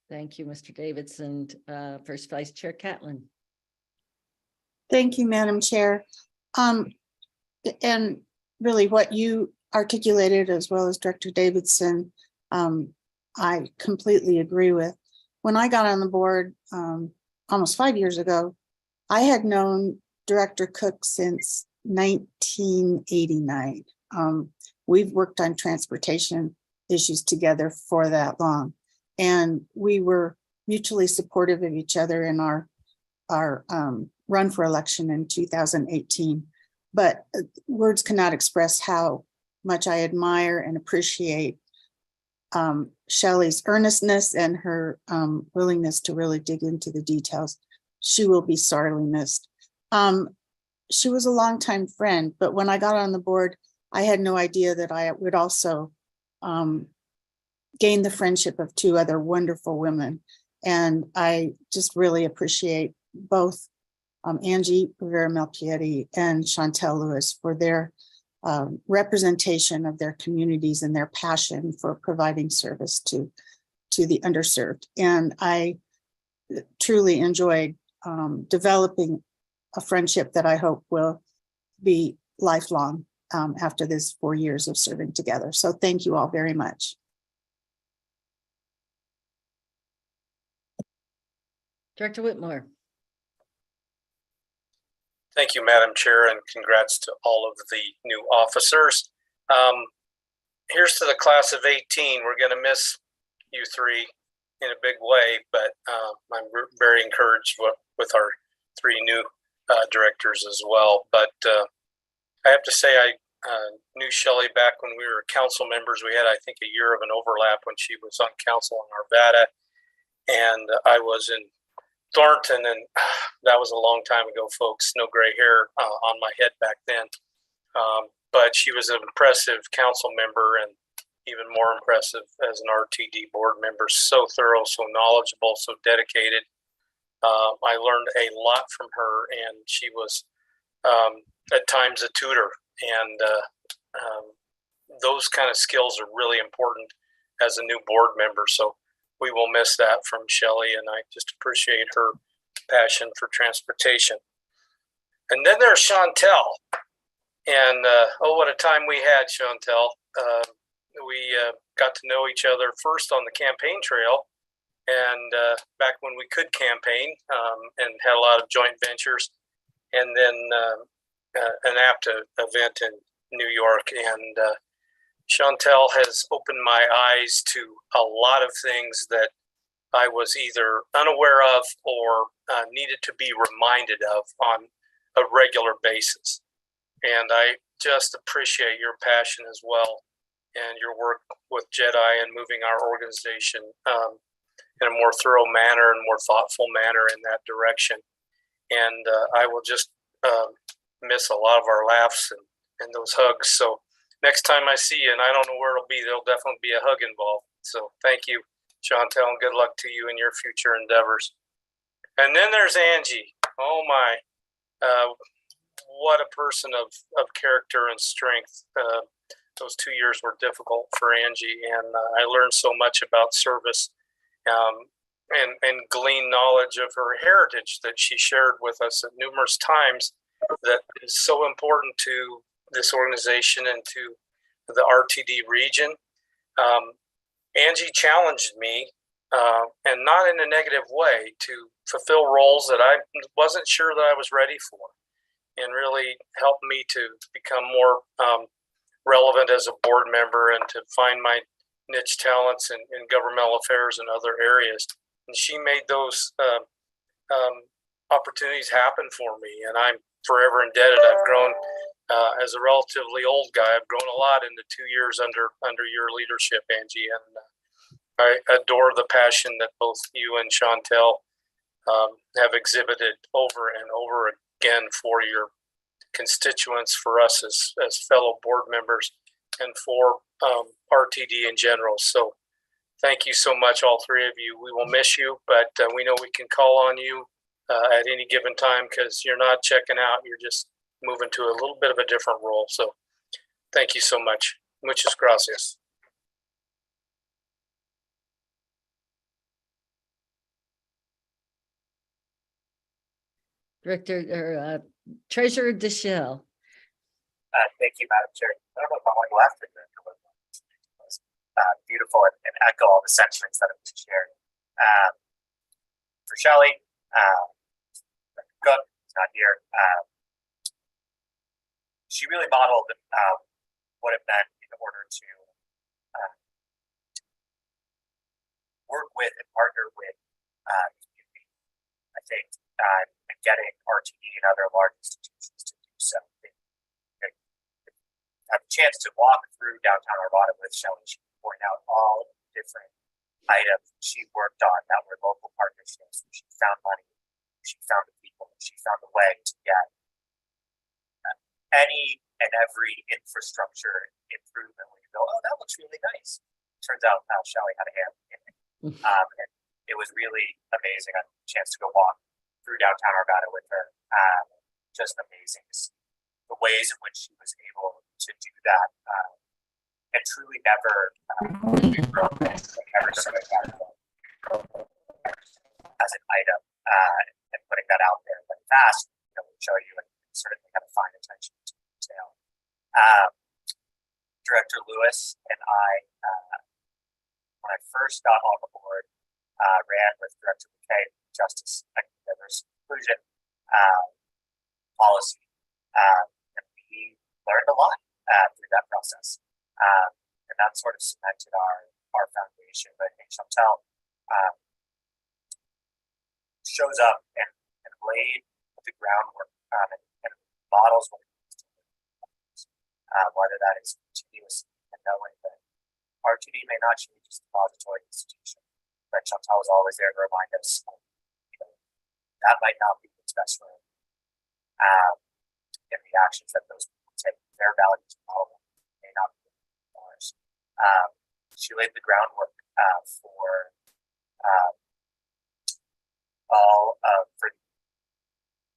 Thank you, Mr. Davidson. First Vice Chair Catlin. Thank you, Madam Chair. And really what you articulated, as well as Director Davidson, I completely agree with. When I got on the board almost 5 years ago, I had known Director Cook since 1989. We've worked on transportation issues together for that long, and we were mutually supportive of each other in our run for election in 2018. But words cannot express how much I admire and appreciate Shelley's earnestness and her willingness to really dig into the details. She will be sorely missed. She was a longtime friend, but when I got on the board, I had no idea that I would also gain the friendship of two other wonderful women. And I just really appreciate both Angie Rivera-Melchietti and Chantel Lewis for their representation of their communities and their passion for providing service to the underserved. And I truly enjoyed developing a friendship that I hope will be lifelong after this 4 years of serving together. So thank you all very much. Director Whitmore. Thank you, Madam Chair, and congrats to all of the new officers. Here's to the class of 18. We're going to miss you three in a big way, but I'm very encouraged with our three new directors as well. But I have to say, I knew Shelley back when we were council members. We had, I think, a year of an overlap when she was on council in Arvada, and I was in Thornton, and that was a long time ago, folks. No gray hair on my head back then. But she was an impressive council member, and even more impressive as an RTD board member. So thorough, so knowledgeable, so dedicated. I learned a lot from her, and she was at times a tutor. And those kind of skills are really important as a new board member. So we will miss that from Shelley, and I just appreciate her passion for transportation. And then there's Chantel. And oh, what a time we had, Chantel. We got to know each other first on the campaign trail, and back when we could campaign, and had a lot of joint ventures, and then an APTA event in New York. And Chantel has opened my eyes to a lot of things that I was either unaware of or needed to be reminded of on a regular basis. And I just appreciate your passion as well, and your work with JEDI and moving our organization in a more thorough manner and more thoughtful manner in that direction. And I will just miss a lot of our laughs and those hugs. So next time I see you, and I don't know where it'll be, there'll definitely be a hug involved. So thank you, Chantel, and good luck to you in your future endeavors. And then there's Angie. Oh my, what a person of character and strength. Those 2 years were difficult for Angie, and I learned so much about service and gleaned knowledge of her heritage that she shared with us at numerous times that is so important to this organization and to the RTD region. Angie challenged me, and not in a negative way, to fulfill roles that I wasn't sure that I was ready for, and really helped me to become more relevant as a board member and to find my niche talents in governmental affairs and other areas. And she made those opportunities happen for me, and I'm forever indebted. I've grown as a relatively old guy. I've grown a lot in the 2 years under your leadership, Angie, and I adore the passion that both you and Chantel have exhibited over and over again for your constituents, for us as fellow board members, and for RTD in general. So thank you so much, all three of you. We will miss you, but we know we can call on you at any given time, because you're not checking out, you're just moving to a little bit of a different role. So thank you so much. Muchas gracias. Director or Treasurer Deschelle. Thank you, Madam Chair. I don't know if I want to go after Director was beautiful and echo all the sentiments that have been shared. For Shelley, Cook is not here. She really modeled what it meant in order to work with and partner with community. I think getting RTD and other large institutions to do so. Had the chance to walk through downtown Arvada with Shelley. She pointed out all the different items she worked on that were local partnerships. She found money, she found the people, she found a way to get any and every infrastructure improvement where you go, oh, that looks really nice. Turns out Shelley had a hand in it. And it was really amazing. I had a chance to go walk through downtown Arvada with her. Just amazing to see the ways in which she was able to do that, and truly never as an item and putting that out there, but fast, will show you and certainly have a fine attention to detail. Director Lewis and I, when I first got on the board, ran with Director McKay, Justice and Diversity Inclusion policy, and we learned a lot through that process, and that sort of cemented our foundation. But I think Chantel shows up and laid the groundwork and models what it means to do, whether that is continuous and knowing that RTD may not change as a depository institution, but Chantel was always there to remind us, that might not be what's best for him. And the actions that those people take, their values model may not be ours. She laid the groundwork for all for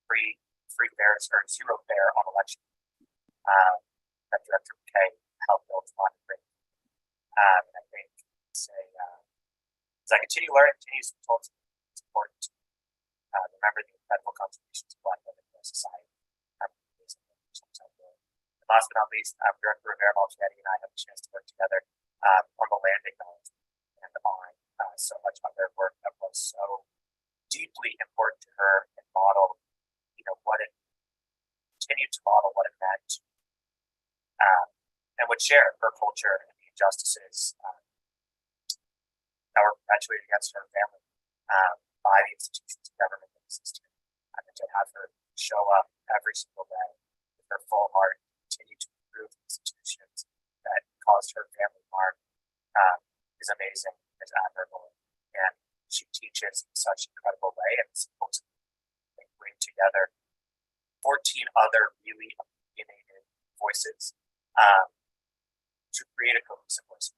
free fares or zero fare on election. That Director McKay helped build on and bring. And I think as I continue learning, continue to talk, it's important to remember the incredible contributions of Black women to society. And last but not least, Director Rivera Malchetti and I have a chance to work together on the land acknowledgement and on so much other work that was so deeply important to her and model, what it continued to model what it meant, and would share her culture and the injustices that were perpetuated against her family by the institutions of government that exist here. And to have her show up every single day with her full heart, continue to improve the institutions that caused her family harm is amazing, is admirable, and she teaches in such an incredible way, and it's able to bring together 14 other really opinionated voices to create a cohesive voice.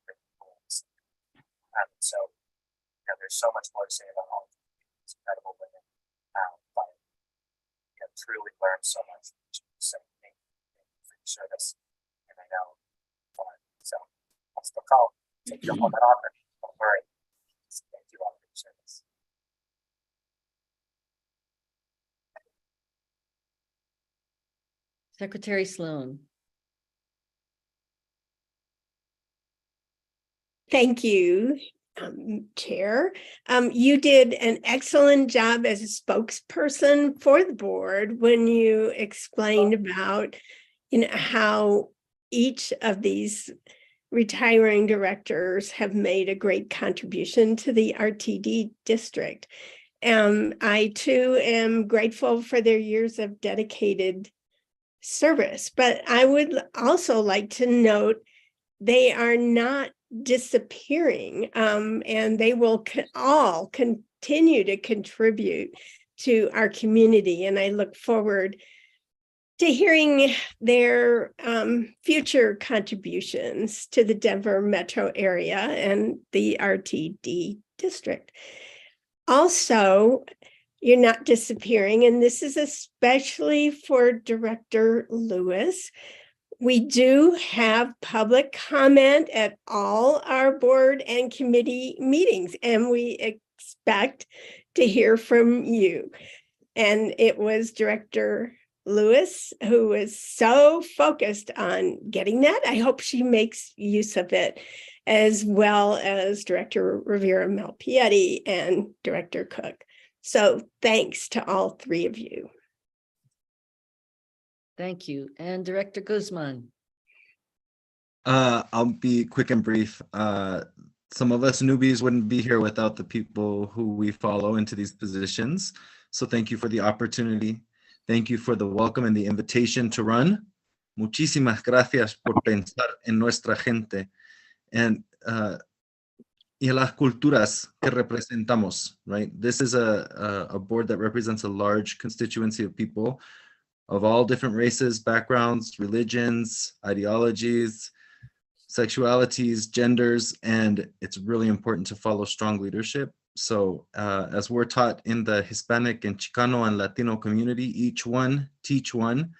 So, there's so much more to say about all of these incredible women, but truly learned so much. So, thank you for your service, and I know, so I'll still call. Take your home and offer. Don't worry. Thank you all for your service. Secretary Sloan. Thank you, Chair. You did an excellent job as a spokesperson for the board when you explained about, how each of these retiring directors have made a great contribution to the RTD district. I too am grateful for their years of dedicated service, but I would also like to note they are not disappearing, and they will all continue to contribute to our community. And I look forward to hearing their future contributions to the Denver metro area and the RTD district. Also, You're not disappearing. And this is especially for Director Lewis. We do have public comment at all our board and committee meetings, and we expect to hear from you. And it was Director Lewis who was so focused on getting that. I hope she makes use of it, as well as Director Rivera Malpiedi and Director Cook. So thanks to all three of you. Thank you. And Director Guzman. I'll be quick and brief. Some of us newbies wouldn't be here without the people who we follow into these positions. So thank you for the opportunity. Thank you for the welcome and the invitation to run. Muchísimas gracias por pensar en nuestra gente and y las culturas que representamos, right? This is a board that represents a large constituency of people of all different races, backgrounds, religions, ideologies, sexualities, genders, and it's really important to follow strong leadership. So as we're taught in the Hispanic and Chicano and Latino community, each one teach one,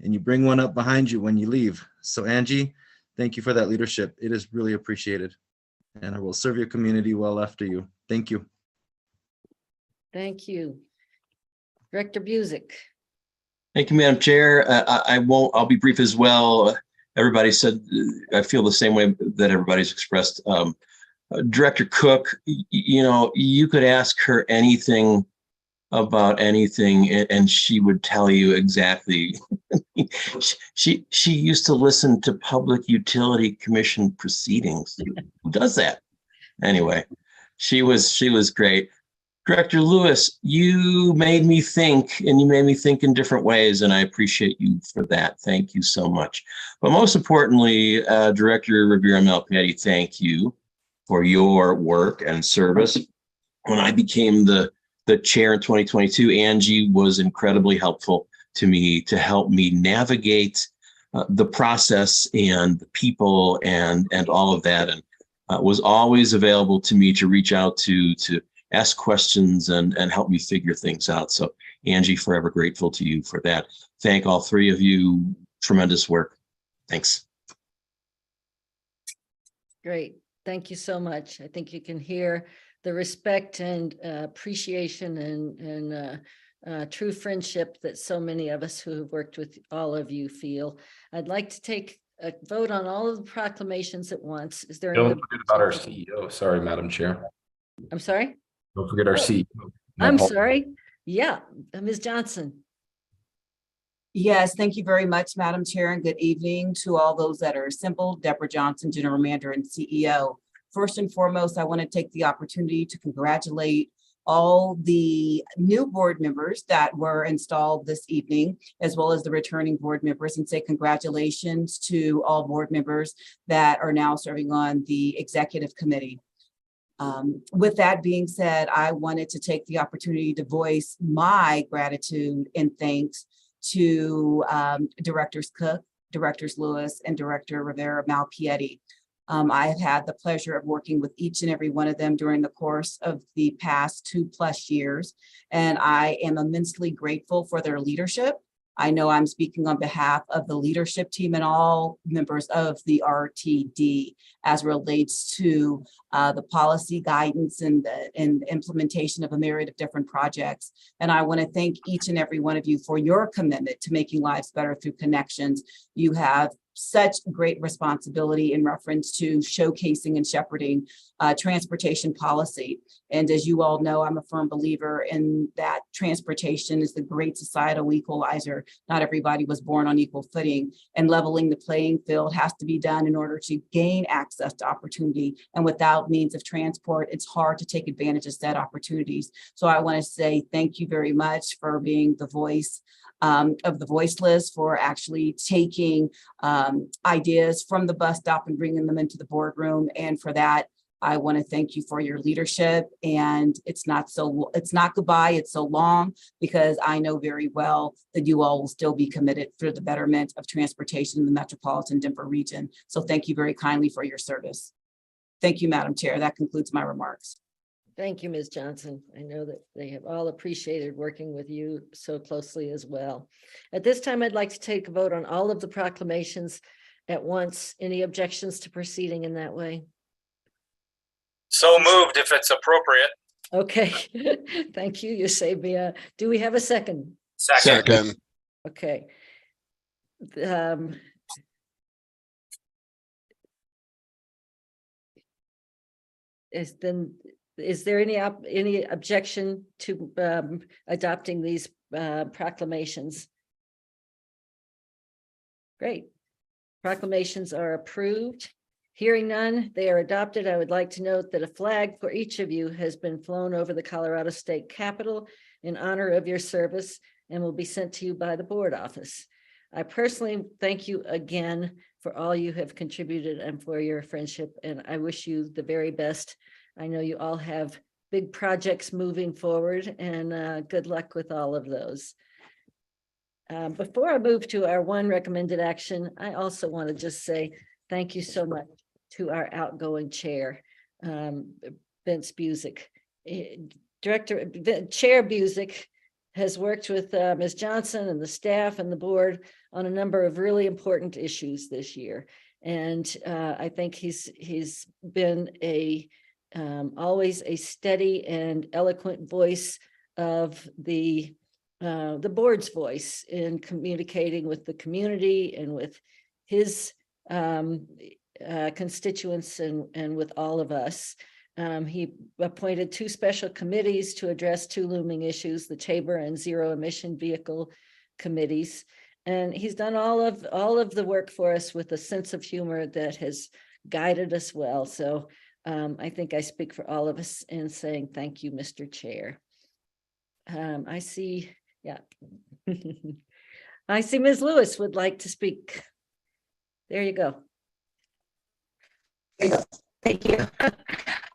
and you bring one up behind you when you leave. So Angie, thank you for that leadership. It is really appreciated. And I will serve your community well after you. Thank you. Thank you. Director Busick. Thank you, Madam Chair. I'll be brief as well. Everybody said, I feel the same way that everybody's expressed. Director Cook, you know, you could ask her anything about anything and she would tell you exactly. She used to listen to Public Utility Commission proceedings. Who does that? Anyway, she was great. Director Lewis, you made me think, and you made me think in different ways, and I appreciate you for that. Thank you so much. But most importantly, Director Rivera Malpiedi, thank you for your work and service. When I became the chair in 2022, Angie was incredibly helpful to me to help me navigate the process and the people and all of that, and was always available to me to reach out to ask questions and help me figure things out. So Angie, forever grateful to you for that. Thank all three of you. Tremendous work. Thanks. Great. Thank you so much. I think you can hear the respect and appreciation and true friendship that so many of us who have worked with all of you feel. I'd like to take a vote on all of the proclamations at once. Is there? Don't forget about our CEO. Sorry, Madam Chair. I'm sorry? Don't forget our CEO. I'm sorry. Yeah, Ms. Johnson. Yes, thank you very much, Madam Chair, and good evening to all those that are assembled. Deborah Johnson, General Manager and CEO. First and foremost, I want to take the opportunity to congratulate all the new board members that were installed this evening, as well as the returning board members, and say congratulations to all board members that are now serving on the executive committee. With that being said, I wanted to take the opportunity to voice my gratitude and thanks to Directors Cook, Directors Lewis, and Director Rivera Malpiedi. I have had the pleasure of working with each and every one of them during the course of the past 2+ years, and I am immensely grateful for their leadership. I know I'm speaking on behalf of the leadership team and all members of the RTD as relates to the policy guidance and the implementation of a myriad of different projects. And I want to thank each and every one of you for your commitment to making lives better through connections. You have such great responsibility in reference to showcasing and shepherding transportation policy. And as you all know, I'm a firm believer in that transportation is the great societal equalizer. Not everybody was born on equal footing, and leveling the playing field has to be done in order to gain access to opportunity. And without means of transport, it's hard to take advantage of said opportunities. So I want to say thank you very much for being the voice of the voiceless, for actually taking ideas from the bus stop and bringing them into the boardroom. And for that, I want to thank you for your leadership. And it's not goodbye, it's so long, because I know very well that you all will still be committed for the betterment of transportation in the metropolitan Denver region. So thank you very kindly for your service. Thank you, Madam Chair. That concludes my remarks. Thank you, Ms. Johnson. I know that they have all appreciated working with you so closely as well. At this time, I'd like to take a vote on all of the proclamations at once. Any objections to proceeding in that way? So moved if it's appropriate. Okay, thank you. You saved me. Do we have a second? Second. Okay. Is there any objection to adopting these proclamations? Great. Proclamations are approved. Hearing none, they are adopted. I would like to note that a flag for each of you has been flown over the Colorado State Capitol in honor of your service and will be sent to you by the board office. I personally thank you again for all you have contributed and for your friendship, and I wish you the very best. I know you all have big projects moving forward, and good luck with all of those. Before I move to our one recommended action, I also want to just say thank you so much to our outgoing chair, Vince Busick. Chair Busick has worked with Ms. Johnson and the staff and the board on a number of really important issues this year. And I think he's been always a steady and eloquent voice of the board's voice in communicating with the community and with his constituents and with all of us. He appointed 2 special committees to address 2 looming issues, the Tabor and Zero Emission Vehicle committees. And he's done all of the work for us with a sense of humor that has guided us well. So I think I speak for all of us in saying thank you, Mr. Chair. I see, yeah. I see Ms. Lewis would like to speak. There you go. Thank you. I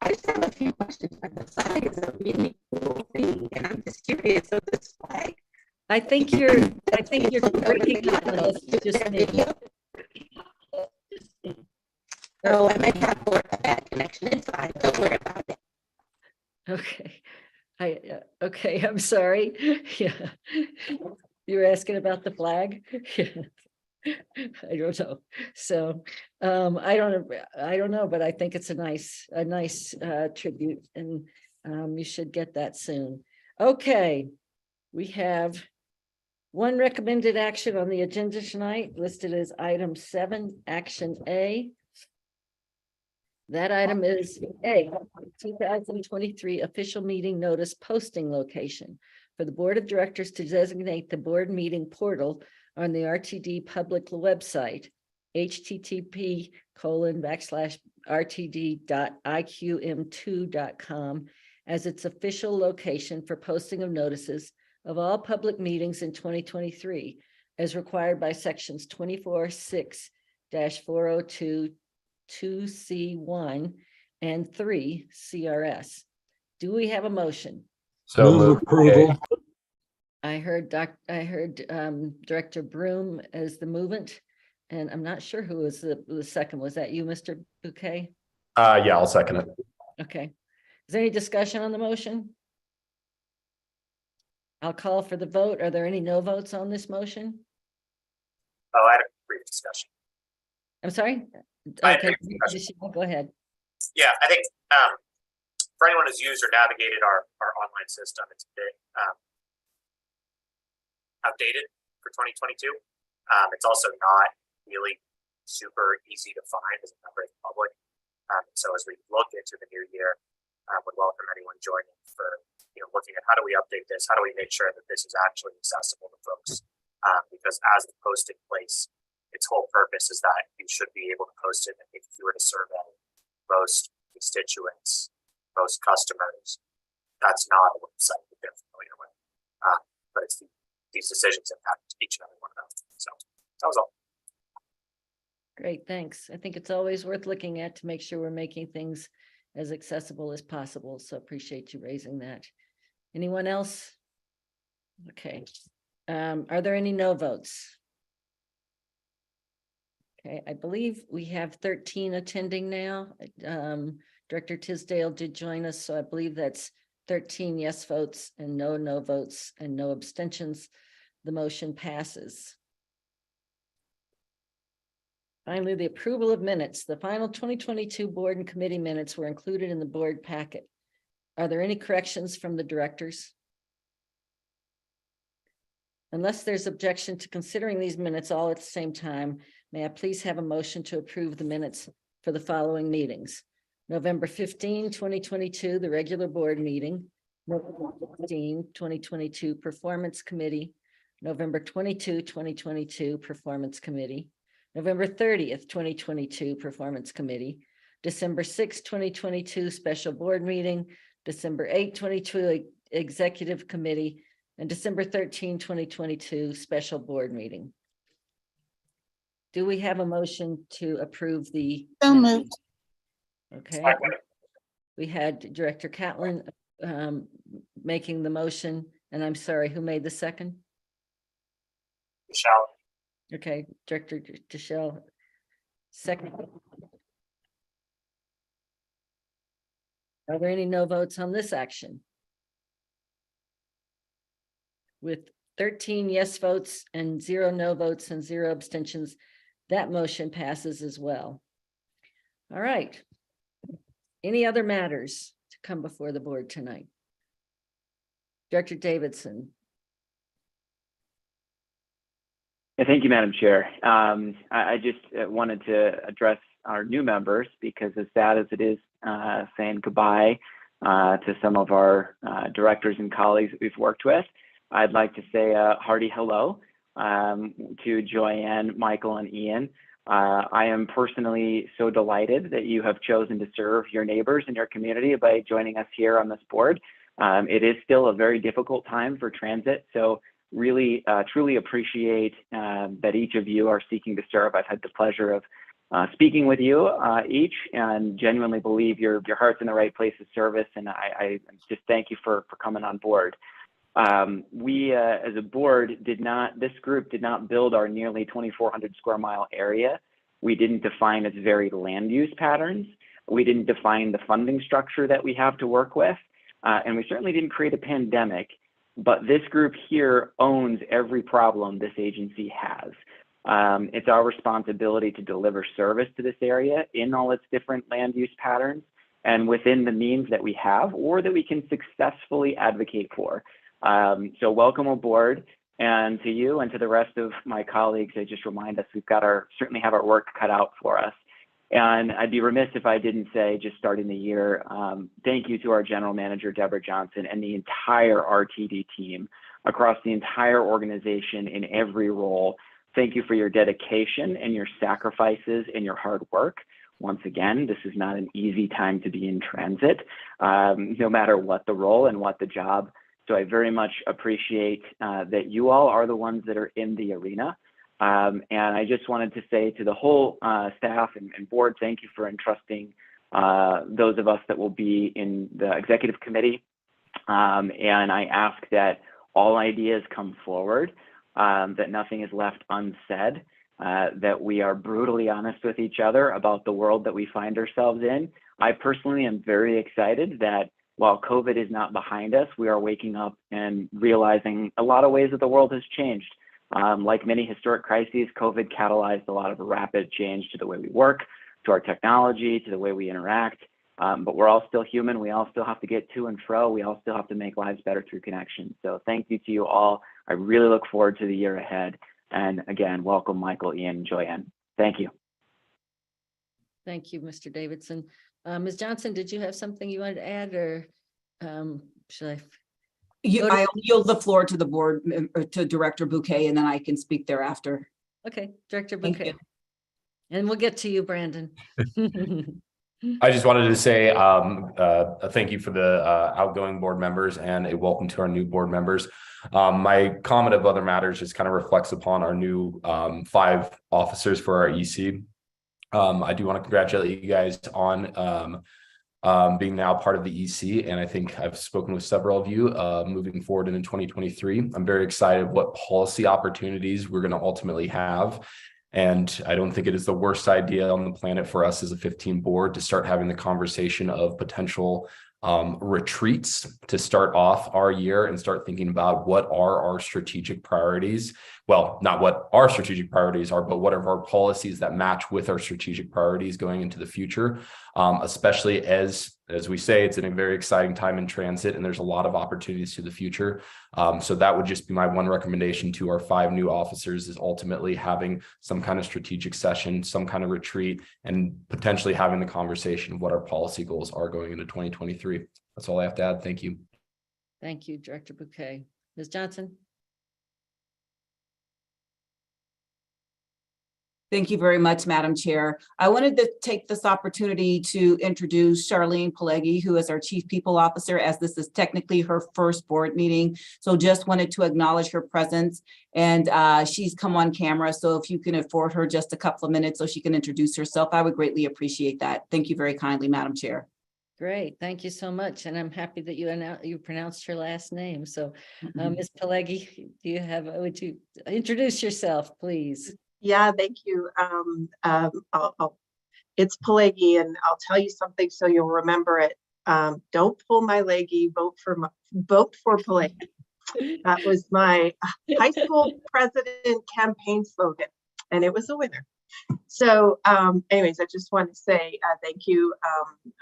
just have a few questions. The flag is a really cool thing, and I'm just curious of this flag. I think you're breaking up on us. Just maybe. Oh, I might have a bad connection. It's fine. Don't worry about it. Okay. Okay, I'm sorry. Yeah. You're asking about the flag? I don't know. So I don't know, but I think it's a nice tribute, and you should get that soon. Okay, we have one recommended action on the agenda tonight, listed as item 7, action A. That item is A, 2023 official meeting notice posting location for the Board of Directors to designate the board meeting portal on the RTD public website, http://rtd.iqm2.com, as its official location for posting of notices of all public meetings in 2023, as required by sections 24(6)-402 2C1 and 3 CRS. Do we have a motion? So moved. Approval. I heard Director Broom as the movement, and I'm not sure who was the second. Was that you, Mr. Bouquet? Yeah, I'll second it. Okay. Is there any discussion on the motion? I'll call for the vote. Are there any no votes on this motion? Oh, I had a brief discussion. I'm sorry? Okay, go ahead. Yeah, I think for anyone who's used or navigated our online system, it's a bit outdated for 2022. It's also not really super easy to find as a member of the public. So as we look into the new year, would welcome anyone joining for looking at how do we update this? How do we make sure that this is actually accessible to folks? Because as the posting place, its whole purpose is that you should be able to post it. I think if you were to survey most constituents, most customers, that's not a website that they're familiar with. But it's these decisions impact each and every one of them. So that was all. Great, thanks. I think it's always worth looking at to make sure we're making things as accessible as possible. So appreciate you raising that. Anyone else? Okay. Are there any no votes? Okay, I believe we have 13 attending now. Director Tisdale did join us, so I believe that's 13 yes votes and no votes and no abstentions. The motion passes. Finally, the approval of minutes. The final 2022 board and committee minutes were included in the board packet. Are there any corrections from the directors? Unless there's objection to considering these minutes all at the same time, may I please have a motion to approve the minutes for the following meetings? November 15, 2022, the regular board meeting. November 15, 2022, Performance Committee. November 22, 2022, Performance Committee. November 30th, 2022, Performance Committee. December 6, 2022, Special Board Meeting. December 8, 2022, Executive Committee. And December 13, 2022, Special Board Meeting. Do we have a motion to approve the? So moved. Okay. We had Director Catlin making the motion, and I'm sorry, who made the second? Michelle. Okay, Director Deschelle, second. Are there any no votes on this action? With 13 yes votes and 0 no votes and 0 abstentions, that motion passes as well. All right. Any other matters to come before the board tonight? Director Davidson. Thank you, Madam Chair. I just wanted to address our new members because as sad as it is saying goodbye to some of our directors and colleagues that we've worked with, I'd like to say a hearty hello to Joyanne, Michael, and Ian. I am personally so delighted that you have chosen to serve your neighbors and your community by joining us here on this board. It is still a very difficult time for transit, so really truly appreciate that each of you are seeking to serve. I've had the pleasure of speaking with you each and genuinely believe your heart's in the right place of service, and I just thank you for coming on board. We as a board this group did not build our nearly 2,400 square mile area. We didn't define its varied land use patterns. We didn't define the funding structure that we have to work with. And we certainly didn't create a pandemic, but this group here owns every problem this agency has. It's our responsibility to deliver service to this area in all its different land use patterns and within the means that we have or that we can successfully advocate for. So welcome aboard, and to you and to the rest of my colleagues, I just remind us we've got certainly have our work cut out for us. And I'd be remiss if I didn't say, just starting the year, thank you to our general manager, Deborah Johnson, and the entire RTD team across the entire organization in every role. Thank you for your dedication and your sacrifices and your hard work. Once again, this is not an easy time to be in transit, no matter what the role and what the job. So I very much appreciate that you all are the ones that are in the arena. And I just wanted to say to the whole staff and board, thank you for entrusting those of us that will be in the executive committee. And I ask that all ideas come forward, that nothing is left unsaid, that we are brutally honest with each other about the world that we find ourselves in. I personally am very excited that while COVID is not behind us, we are waking up and realizing a lot of ways that the world has changed. Like many historic crises, COVID catalyzed a lot of rapid change to the way we work, to our technology, to the way we interact. But we're all still human. We all still have to get to and fro. We all still have to make lives better through connection. So thank you to you all. I really look forward to the year ahead. And again, welcome Michael, Ian, and Joyanne. Thank you. Thank you, Mr. Davidson. Ms. Johnson, did you have something you wanted to add, or should I? I yield the floor to the board, to Director Bouquet, and then I can speak thereafter. Okay, Director Bouquet. And we'll get to you, Brandon. I just wanted to say a thank you for the outgoing board members and a welcome to our new board members. My comment of other matters just kind of reflects upon our new 5 officers for our EC. I do want to congratulate you guys on being now part of the EC, and I think I've spoken with several of you moving forward into 2023. I'm very excited what policy opportunities we're going to ultimately have, And I don't think it is the worst idea on the planet for us as a 15 board to start having the conversation of potential retreats to start off our year and start thinking about what are our strategic priorities. Well, not what our strategic priorities are, but what are our policies that match with our strategic priorities going into the future, especially as we say, it's in a very exciting time in transit and there's a lot of opportunities to the future. So that would just be my one recommendation to our 5 new officers, is ultimately having some kind of strategic session, some kind of retreat, and potentially having the conversation of what our policy goals are going into 2023. That's all I have to add. Thank you. Thank you, Director Bouquet. Ms. Johnson? Thank you very much, Madam Chair. I wanted to take this opportunity to introduce Charlene Pelleggi, who is our Chief People Officer, as this is technically her first board meeting. So just wanted to acknowledge her presence, and she's come on camera. So if you can afford her just a couple of minutes so she can introduce herself, I would greatly appreciate that. Thank you very kindly, Madam Chair. Great, thank you so much. And I'm happy that you pronounced her last name. So Ms. Pelleggi, would you introduce yourself, please? Yeah, thank you. It's Pelleggi, and I'll tell you something so you'll remember it. Don't pull my leggy, vote for Pelleggi. That was my high school president campaign slogan, and it was a winner. So anyways, I just want to say thank you.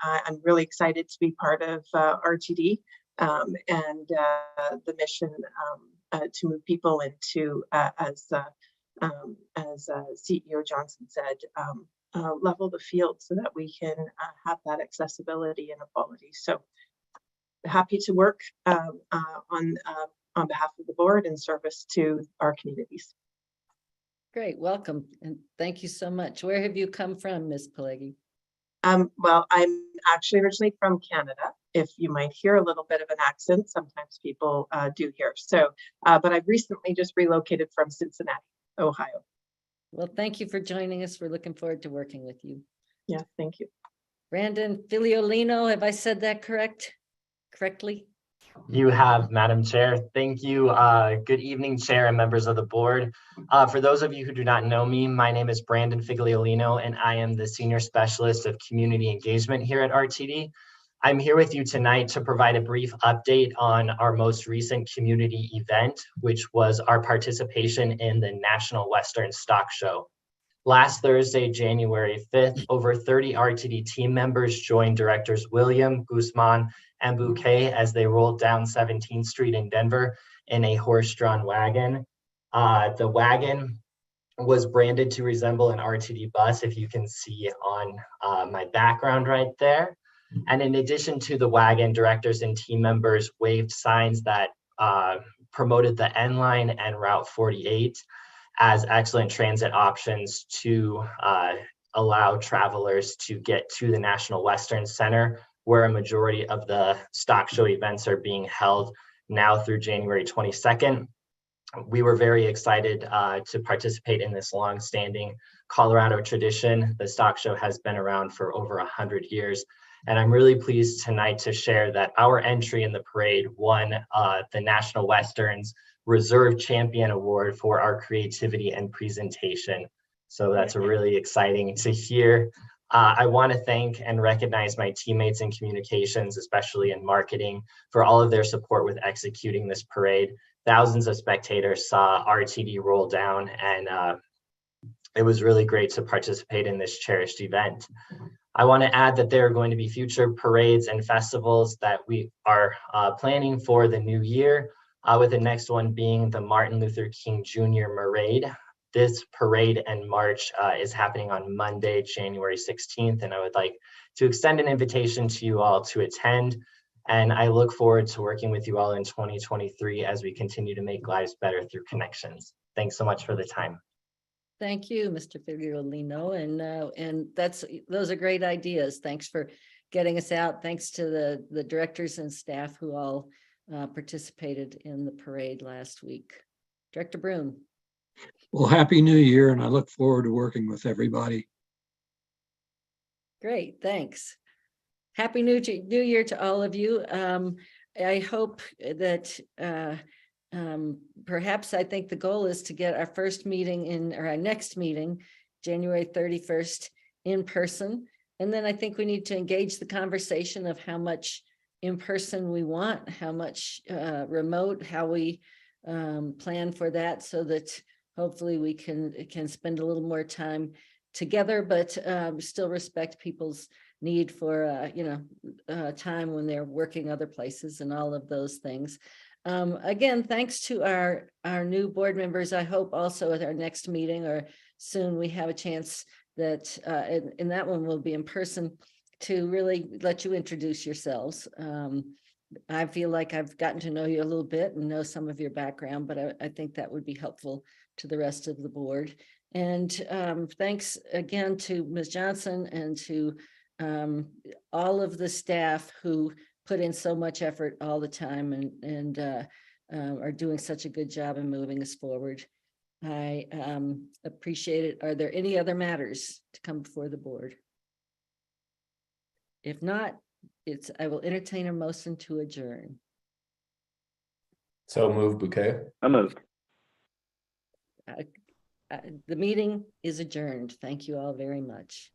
I'm really excited to be part of RTD and the mission to move people into, as CEO Johnson said, level the field so that we can have that accessibility and equality. So happy to work on behalf of the board in service to our communities. Great, welcome, and thank you so much. Where have you come from, Ms. Pelleggi? Well, I'm actually originally from Canada. If you might hear a little bit of an accent, sometimes people do hear. So, but I've recently just relocated from Cincinnati, Ohio. Well, thank you for joining us. We're looking forward to working with you. Yeah, thank you. Brandon Filiolino, have I said that correctly? You have, Madam Chair. Thank you. Good evening, Chair and members of the board. For those of you who do not know me, my name is Brandon Figliolino, and I am the Senior Specialist of Community Engagement here at RTD. I'm here with you tonight to provide a brief update on our most recent community event, which was our participation in the National Western Stock Show. Last Thursday, January 5th, over 30 RTD team members joined Directors William, Guzman, and Bouquet as they rolled down 17th Street in Denver in a horse-drawn wagon. The wagon was branded to resemble an RTD bus, if you can see on my background right there. And in addition to the wagon, directors and team members waved signs that promoted the N Line and Route 48 as excellent transit options to allow travelers to get to the National Western Center, where a majority of the stock show events are being held now through January 22nd. We were very excited to participate in this long-standing Colorado tradition. The stock show has been around for over 100 years. And I'm really pleased tonight to share that our entry in the parade won the National Western's Reserve Champion Award for our creativity and presentation. So that's really exciting to hear. I want to thank and recognize my teammates in communications, especially in marketing, for all of their support with executing this parade. Thousands of spectators saw RTD roll down, and it was really great to participate in this cherished event. I want to add that there are going to be future parades and festivals that we are planning for the new year, with the next one being the Martin Luther King Jr. Parade. This parade and march is happening on Monday, January 16th, and I would like to extend an invitation to you all to attend. And I look forward to working with you all in 2023 as we continue to make lives better through connections. Thanks so much for the time. Thank you, Mr. Figliolino, and those are great ideas. Thanks for getting us out. Thanks to the directors and staff who all participated in the parade last week. Director Broom. Well, Happy New Year, and I look forward to working with everybody. Great, thanks. Happy New Year to all of you. I hope that perhaps I think the goal is to get our first meeting or our next meeting, January 31st, in person. And then I think we need to engage the conversation of how much in person we want, how much remote, how we plan for that, so that hopefully we can spend a little more time together, but still respect people's need for time when they're working other places and all of those things. Again, thanks to our new board members. I hope also at our next meeting or soon we have a chance that in that one will be in person to really let you introduce yourselves. I feel like I've gotten to know you a little bit and know some of your background, but I think that would be helpful to the rest of the board. And thanks again to Ms. Johnson and to all of the staff who put in so much effort all the time and are doing such a good job in moving us forward. I appreciate it. Are there any other matters to come before the board? If not, I will entertain a motion to adjourn. So moved, Bouquet. I moved. The meeting is adjourned. Thank you all very much.